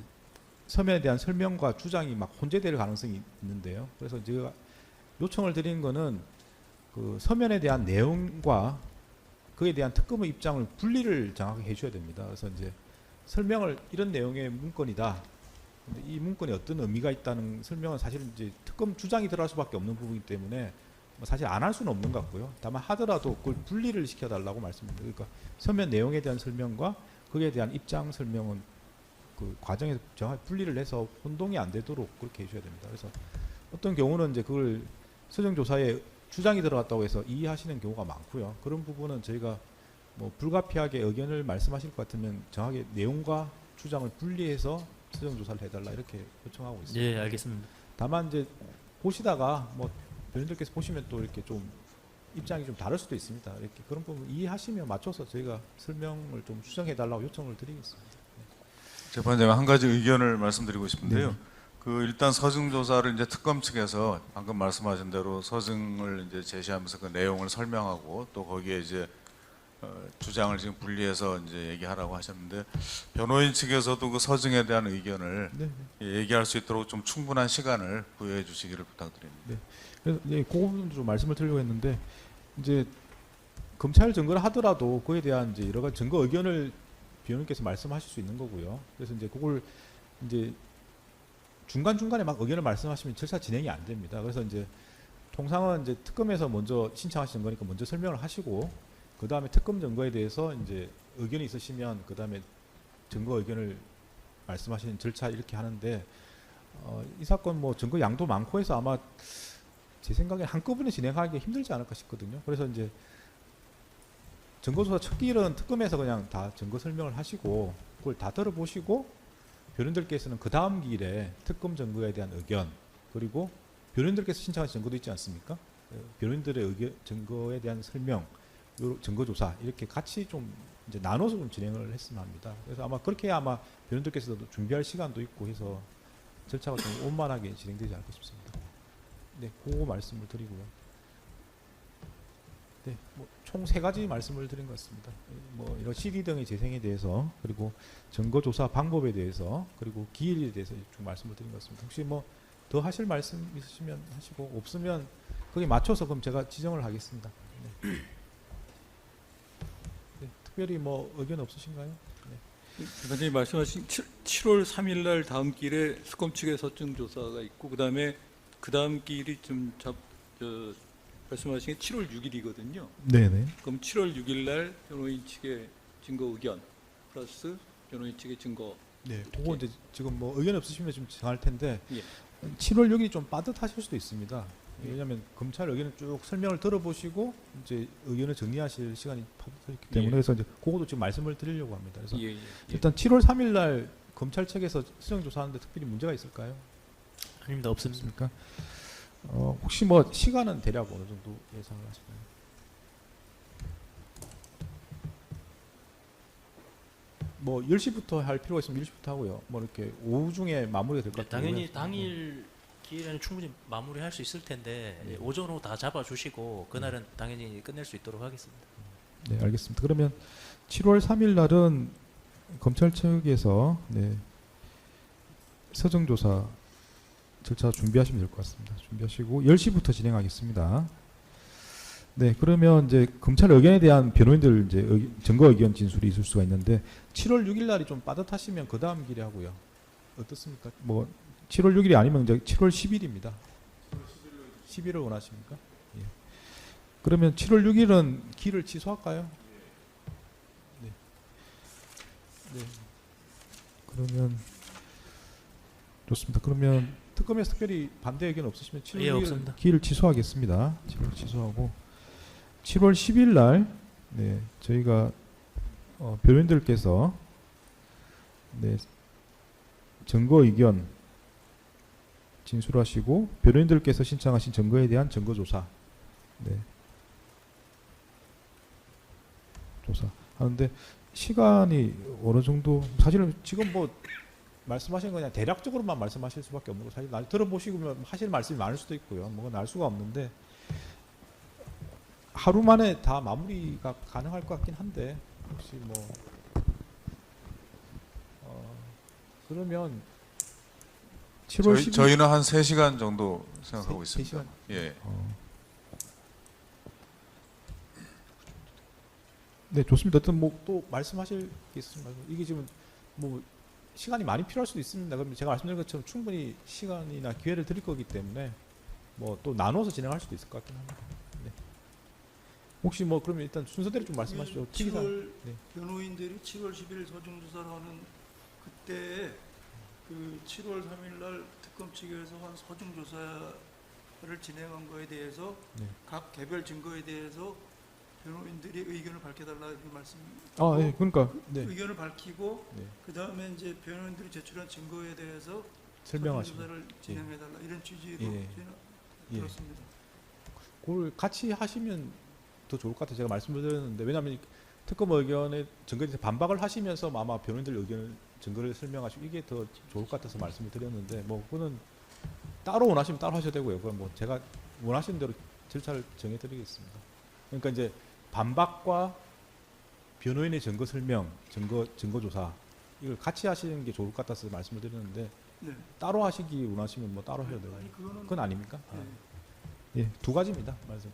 서면에 대한 설명과 주장이 막 혼재될 가능성이 있는데요. 그래서 제가 요청을 드리는 거는 그 서면에 대한 내용과 그에 대한 특검의 입장을 분리를 정확하게 해줘야 됩니다. 그래서 이제 설명을 이런 내용의 문건이다. 근데 이 문건에 어떤 의미가 있다는 설명은 사실은 이제 특검 주장이 들어갈 수밖에 없는 부분이기 때문에 뭐 사실 안 할 수는 없는 것 같고요. 다만 하더라도 그걸 분리를 시켜달라고 말씀드립니다. 그러니까 서면 내용에 대한 설명과 그에 대한 입장 설명은 그 과정에서 정확히 분리를 해서 혼동이 안 되도록 그렇게 해줘야 됩니다. 그래서 어떤 경우는 이제 그걸 서정조사에 주장이 들어갔다고 해서 이해하시는 경우가 많고요. 그런 부분은 저희가 뭐 불가피하게 의견을 말씀하실 것 같으면 정확하게 내용과 주장을 분리해서 서정조사를 해달라 이렇게 요청하고 있습니다. 예, 알겠습니다. 다만 이제 보시다가 뭐 변호인들께서 보시면 또 이렇게 좀 입장이 좀 다를 수도 있습니다. 이렇게 그런 부분 이해하시면 맞춰서 저희가 설명을 좀 수정해달라고 요청을 드리겠습니다. 재판장님 한 가지 의견을 말씀드리고 싶은데요. 네. 그 일단 서증 조사를 이제 특검 측에서 방금 말씀하신 대로 서증을 이제 제시하면서 그 내용을 설명하고 또 거기에 이제 주장을 지금 분리해서 이제 얘기하라고 하셨는데 변호인 측에서도 그 서증에 대한 의견을 네. 얘기할 수 있도록 좀 충분한 시간을 부여해 주시기를 부탁드립니다. 네. 그래서 이제 그 부분도 좀 말씀을 드리려고 했는데 이제 검찰 증거를 하더라도 그에 대한 이제 여러 가지 증거 의견을 변호인께서 말씀하실 수 있는 거고요. 그래서 이제 그걸 이제 중간중간에 막 의견을 말씀하시면 절차 진행이 안 됩니다. 그래서 이제 통상은 이제 특검에서 먼저 신청하시는 거니까 먼저 설명을 하시고 그 다음에 특검 증거에 대해서 이제 의견이 있으시면 그 다음에 증거 의견을 말씀하시는 절차 이렇게 하는데 이 사건 뭐 증거 양도 많고 해서 아마 제 생각에 한꺼번에 진행하기 힘들지 않을까 싶거든요. 그래서 이제 증거조사 첫 길은 특검에서 그냥 다 증거 설명을 하시고 그걸 다 들어보시고 변호인들께서는 그 다음 길에 특검 증거에 대한 의견 그리고 변호인들께서 신청하신 증거도 있지 않습니까? 변호인들의 의견 증거에 대한 설명, 증거조사 이렇게 같이 좀 이제 나눠서 좀 진행을 했으면 합니다. 그래서 아마 그렇게 해야 아마 변호인들께서도 준비할 시간도 있고 해서 절차가 좀 원만하게 진행되지 않을까 싶습니다. 네, 그거 말씀을 드리고요. 네, 뭐 총 3가지 말씀을 드린 것 같습니다. 뭐 이런 CD 등의 재생에 대해서 그리고 증거조사 방법에 대해서 그리고 기일에 대해서 좀 말씀을 드린 것 같습니다. 혹시 뭐 더 하실 말씀 있으시면 하시고 없으면 거기에 맞춰서 그럼 제가 지정을 하겠습니다. 네. 네, 특별히 뭐 의견 없으신가요? 네. 대표님 말씀하신 7월 3일 날 다음 길에 특검 측의 서증 조사가 있고 그다음에 그 다음 길이 좀 말씀하신 게 7월 6일이거든요. 네네. 그럼 7월 6일 날 변호인 측의 증거 의견 플러스 변호인 측의 증거. 네, 그거 이제 지금 뭐 의견 없으시면 좀 정할 텐데 예. 7월 6일이 좀 빠듯하실 수도 있습니다. 왜냐하면 검찰 의견을 쭉 설명을 들어보시고 이제 의견을 정리하실 시간이 빠듯하기 때문에 예. 그래서 이제 그것도 지금 말씀을 드리려고 합니다. 그래서 예. 일단 7월 3일 날 검찰 측에서 수정 조사하는데 특별히 문제가 있을까요? 아닙니다. 없습니다. 없습니까? 혹시 뭐 시간은 대략 어느 정도 예상을 하시나요? 뭐 10시부터 할 필요가 있으면 10시부터 하고요. 뭐 이렇게 오후 중에 마무리가 될 것 같아요. 당연히 당일 기일에는 충분히 마무리할 수 있을 텐데 네. 오전 오후 다 잡아주시고 그날은 당연히 끝낼 수 있도록 하겠습니다. 네, 알겠습니다. 그러면 7월 3일 날은 검찰 측에서 네, 서정조사 절차 준비하시면 될 것 같습니다. 준비하시고 10시부터 진행하겠습니다. 네, 그러면 이제 검찰 의견에 대한 변호인들 이제 증거 의견 진술이 있을 수가 있는데 7월 6일 날이 좀 빠듯하시면 그 다음 길에 하고요. 어떻습니까? 뭐 7월 6일이 아니면 이제 7월 10일입니다. 10일을 원하십니까? 예. 그러면 7월 6일은 길을 취소할까요? 네. 네. 그러면 좋습니다. 그러면 특검에서 특별히 반대 의견 없으시면 7월 예, 6일 없습니다. 길을 취소하겠습니다. 7월 취소하고 7월 10일 날 네, 저희가 변호인들께서 네, 증거 의견 진술하시고 변호인들께서 신청하신 증거에 대한 증거 조사 네. 조사 하는데 시간이 어느 정도 사실은 지금 뭐 말씀하신 거 그냥 대략적으로만 말씀하실 수밖에 없는 거 사실 날 들어보시면 하실 말씀이 많을 수도 있고요. 뭐가 날 수가 없는데 하루 만에 다 마무리가 가능할 것 같긴 한데 혹시 뭐 그러면 7월 10일 저희는 한 3시간 정도 생각하고 세 있습니다. 시간? 예. 네, 좋습니다. 어떤 뭐 또 말씀하실 게 있으면 이게 지금 뭐 시간이 많이 필요할 수도 있습니다. 그럼 제가 말씀드린 것처럼 충분히 시간이나 기회를 드릴 거기 때문에 뭐 또 나눠서 진행할 수도 있을 것 같긴 합니다. 네. 혹시 뭐 그러면 일단 순서대로 좀 말씀하시죠. 특이사항. 7월 네. 변호인들이 7월 10일 서중조사를 하는 그때 그 7월 3일 날 특검 측에서 한 서중조사를 진행한 거에 대해서 네. 각 개별 증거에 대해서 변호인들이 의견을 밝혀달라 이렇게 말씀. 예, 그러니까 네. 의견을 밝히고 네. 그 다음에 이제 변호인들이 제출한 증거에 대해서 설명하시고 조사를 진행해달라 이런 취지로 예. 저희는 예. 들었습니다. 그걸 같이 하시면 더 좋을 것 같아요. 제가 말씀드렸는데 왜냐하면 특검 의견에 증거에 대해서 반박을 하시면서 아마 변호인들 의견을 증거를 설명하시고 이게 더 좋을 것 같아서 말씀을 드렸는데 뭐 그거는 따로 원하시면 따로 하셔도 되고요. 그건 뭐 제가 원하시는 대로 절차를 정해드리겠습니다. 그러니까 이제 반박과 변호인의 증거 설명, 증거 조사 이걸 같이 하시는 게 좋을 것 같아서 말씀을 드렸는데 네. 따로 하시기 원하시면 뭐 따로 하셔도 되고 아니 그거는 그건 아닙니까? 예. 예, 두 가지입니다. 말씀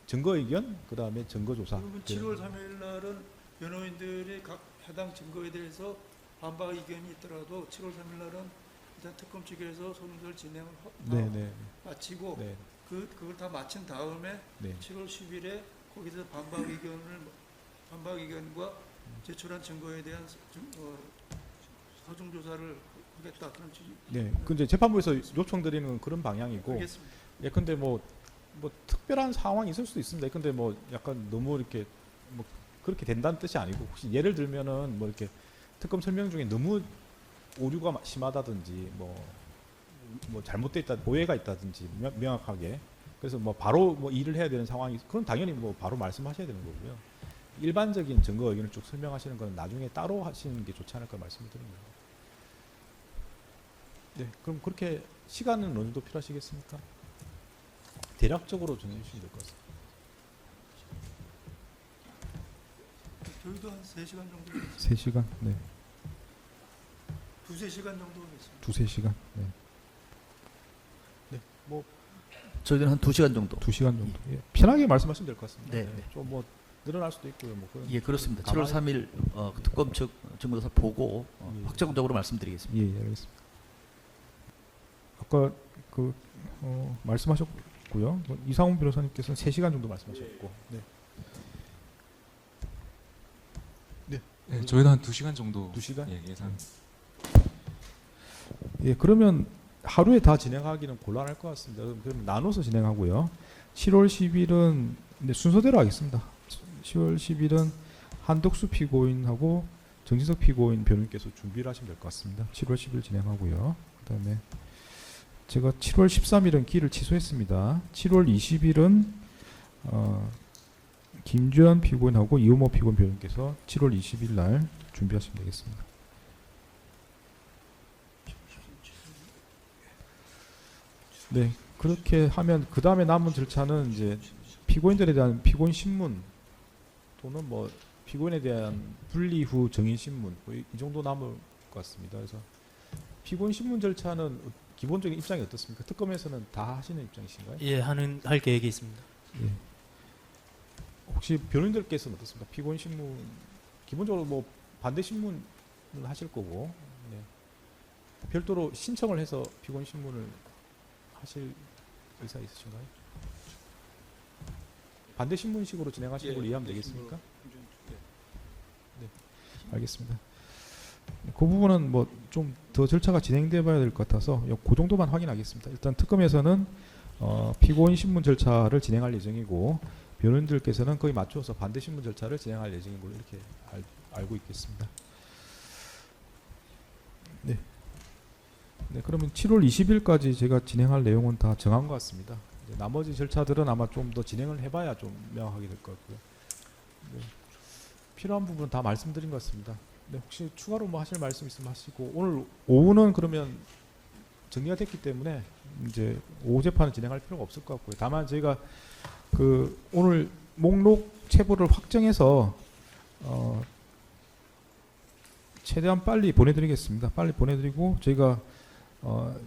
증거 의견 그다음에 증거 조사. 그러면 7월 3일 날은 변호인들이 각 해당 증거에 대해서 반박 의견이 있더라도 7월 3일 날은 일단 특검 측에서 소송을 진행을 네네. 마치고 네. 그걸 다 마친 다음에 네. 7월 10일에 거기서 반박 의견과 제출한 증거에 대한 서중 조사를 하겠다 그런 취지. 네. 그 이제 재판부에서 요청드리는 건 그런 방향이고. 알겠습니다. 예, 근데 뭐 특별한 상황이 있을 수도 있습니다. 근데 뭐 약간 너무 이렇게 뭐 그렇게 된다는 뜻이 아니고 혹시 예를 들면은 뭐 이렇게 특검 설명 중에 너무 오류가 심하다든지 뭐 잘못돼 있다 오해가 있다든지 명확하게 그래서 뭐 바로 뭐 일을 해야 되는 상황이 그럼 당연히 뭐 바로 말씀하셔야 되는 거고요. 일반적인 증거 의견을 쭉 설명하시는 건 나중에 따로 하시는 게 좋지 않을까 말씀을 드립니다. 네, 그럼 그렇게 시간은 어느 정도 필요하시겠습니까? 대략적으로 정해주시면 될 것 같습니다. 저희도 한 3시간 정도 하겠습니다. 3시간? 네. 2-3시간 정도 하겠습니다. 2-3시간? 네. 네, 뭐 저희는 한 2시간 정도. 2시간 정도. 예. 편하게 말씀하시면 될 것 같습니다. 네, 네. 좀 뭐 늘어날 수도 있고요. 뭐 그런 예, 그렇습니다. 가만히- 7월 3일 특검 측 증거조사 보고 예. 확정적으로 말씀드리겠습니다. 예, 알겠습니다. 아까 그 말씀하셨고요. 뭐 이상훈 변호사님께서는 3시간 정도 말씀하셨고. 네. 네, 저희도 한 2시간 정도 2시간? 예, 예상. 예, 그러면 하루에 다 진행하기는 곤란할 것 같습니다. 그럼 나눠서 진행하고요. 7월 10일은 순서대로 하겠습니다. 10월 10일은 한덕수 피고인하고 정진석 피고인 변호인께서 준비를 하시면 될 것 같습니다. 7월 10일 진행하고요. 그다음에 제가 7월 13일은 기일을 취소했습니다. 7월 20일은 김주현 피고인하고 이호모 피고인 변호인께서 7월 20일 날 준비하시면 되겠습니다. 네, 그렇게 하면 그 다음에 남은 절차는 이제 피고인들에 대한 피고인 신문 또는 뭐 피고인에 대한 분리 후 정인 신문 뭐 이 정도 남을 것 같습니다. 그래서 피고인 신문 절차는 기본적인 입장이 어떻습니까? 특검에서는 다 하시는 입장이신가요? 예, 할 계획이 있습니다. 예. 혹시 변호인들께서는 어떻습니까? 피고인 신문 기본적으로 뭐 반대 신문을 하실 거고 네. 별도로 신청을 해서 피고인 신문을 하실 의사 있으신가요? 반대 신문식으로 진행하시는 걸로 이해하면 되겠습니까? 네, 알겠습니다. 그 부분은 뭐 좀 더 절차가 진행돼 봐야 될 것 같아서 그 정도만 확인하겠습니다. 일단 특검에서는 피고인 신문 절차를 진행할 예정이고 변호인들께서는 거의 맞춰서 반대 신문 절차를 진행할 예정인 걸로 이렇게 알고 있겠습니다. 네. 네, 그러면 7월 20일까지 제가 진행할 내용은 다 정한 것 같습니다. 이제 나머지 절차들은 아마 좀 더 진행을 해봐야 좀 명확하게 될 것 같고요. 네. 필요한 부분은 다 말씀드린 것 같습니다. 네, 혹시 추가로 뭐 하실 말씀 있으면 하시고 오늘 오후는 그러면 정리가 됐기 때문에 이제 오후 재판을 진행할 필요가 없을 것 같고요. 다만 저희가 그 오늘 목록 체부를 확정해서 최대한 빨리 보내드리겠습니다. 빨리 보내드리고 저희가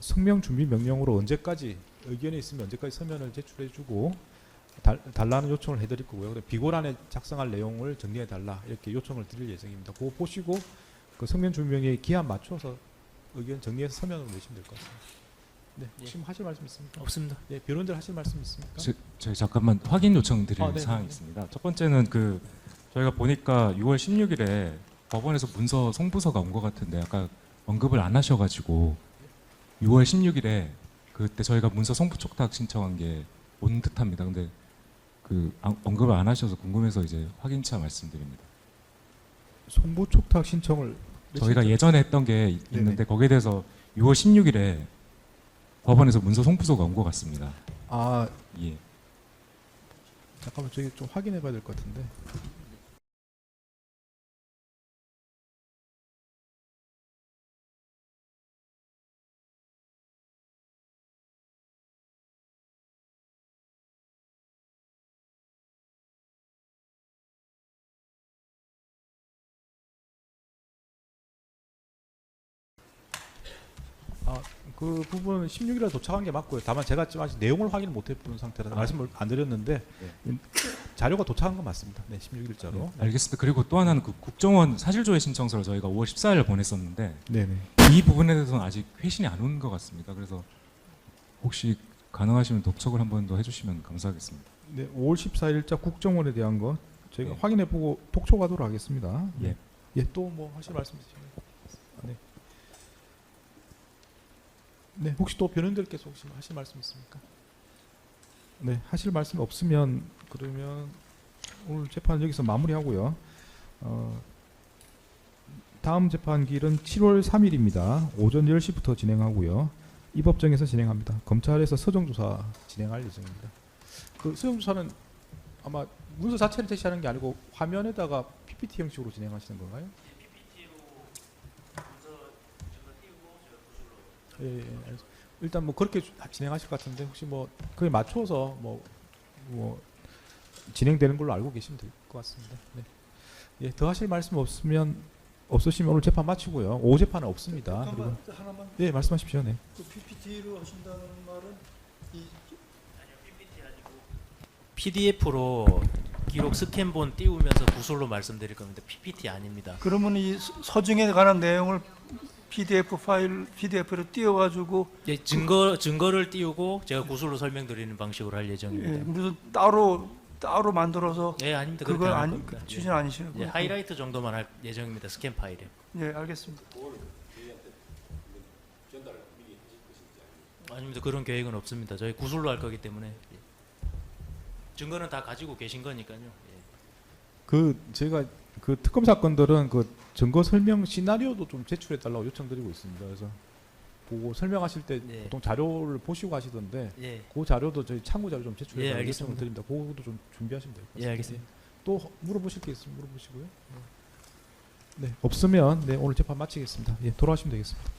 성명 준비 명령으로 언제까지 의견이 있으면 언제까지 서면을 제출해주고 달라는 요청을 해드릴 거고요. 비고란에 작성할 내용을 정리해달라 이렇게 요청을 드릴 예정입니다. 그거 보시고 그 성명 준비 명령에 기한 맞춰서 의견 정리해서 서면으로 내시면 될 것 같습니다. 네, 혹시 하실 말씀 있습니까? 없습니다. 네, 변호인들 하실 말씀 있습니까? 저희 잠깐만 확인 요청드릴 아, 네, 사항이 네. 있습니다. 첫 번째는 그 저희가 보니까 6월 16일에 법원에서 문서 송부서가 온 것 같은데 아까 언급을 안 하셔가지고 6월 16일에 그때 저희가 문서 송부 촉탁 신청한 게 온 듯합니다. 근데 그 언급을 안 하셔서 궁금해서 이제 확인차 말씀드립니다. 송부 촉탁 신청을 저희가 예전에 했던 게 있는데 네네. 거기에 대해서 6월 16일에 법원에서 문서 송부서가 온 것 같습니다. 아 예. 잠깐만 저기 좀 확인해봐야 될 것 같은데. 그 부분은 16일에 도착한 게 맞고요. 다만 제가 지금 아직 내용을 확인 못 해본 상태라서 말씀을 안 드렸는데 자료가 도착한 건 맞습니다. 네, 16일자로. 네, 알겠습니다. 그리고 또 하나는 그 국정원 사실조회 신청서를 저희가 5월 14일 보냈었는데 네네. 이 부분에 대해서는 아직 회신이 안 온 것 같습니다. 그래서 혹시 가능하시면 독촉을 한 번 더 해주시면 감사하겠습니다. 네, 5월 14일자 국정원에 대한 거 저희가 네. 확인해보고 독촉하도록 하겠습니다. 예. 예, 또 뭐 하실 말씀 있으신가요? 네. 네, 혹시 또 변호인들께서 혹시 하실 말씀 있습니까? 네, 하실 말씀 없으면 그러면 오늘 재판 여기서 마무리하고요. 다음 재판 기일은 7월 3일입니다. 오전 10시부터 진행하고요. 이 법정에서 진행합니다. 검찰에서 서정조사 진행할 예정입니다. 그 서정조사는 아마 문서 자체를 제시하는 게 아니고 화면에다가 PPT 형식으로 진행하시는 건가요? 예, 예, 알겠습니다. 일단 뭐 그렇게 진행하실 것 같은데 혹시 뭐 그에 맞춰서 뭐 진행되는 걸로 알고 계시면 될 것 같습니다. 네. 예, 더 하실 말씀 없으시면 오늘 재판 마치고요. 오후 재판은 없습니다. 그리고 잠깐만 하나만. 네, 말씀하십시오. 네. 그 PPT로 하신다는 말은 이 PDF로 기록 스캔본 띄우면서 구술로 말씀드릴 겁니다. PPT 아닙니다. 그러면 이 서증에 관한 내용을 PDF로 띄워가지고 예, 증거를 띄우고 제가 구술로 설명드리는 방식으로 할 예, 예정입니다. 무슨 따로 만들어서 예, 아닙니다. 그렇게 그건 안 할 아니 겁니다. 예. 취지는 아니시고. 예, 하이라이트 정도만 할 예정입니다. 스캔 파일에. 예, 알겠습니다. 아닙니다. 그런 계획은 없습니다. 저희 구술로 할 거기 때문에 예. 증거는 다 가지고 계신 거니까요. 예. 그 제가 그 특검 사건들은 그 증거 설명 시나리오도 좀 제출해 달라고 요청드리고 있습니다. 그래서 보고 설명하실 때 네. 보통 자료를 보시고 하시던데 예. 그 자료도 저희 참고 자료 좀 제출해 예, 달라고 알겠습니다. 요청을 드립니다. 그것도 좀 준비하시면 될 것 같습니다. 예, 알겠습니다. 또 물어보실 게 있으면 물어보시고요. 네, 없으면 네, 오늘 재판 마치겠습니다. 예, 돌아가시면 되겠습니다.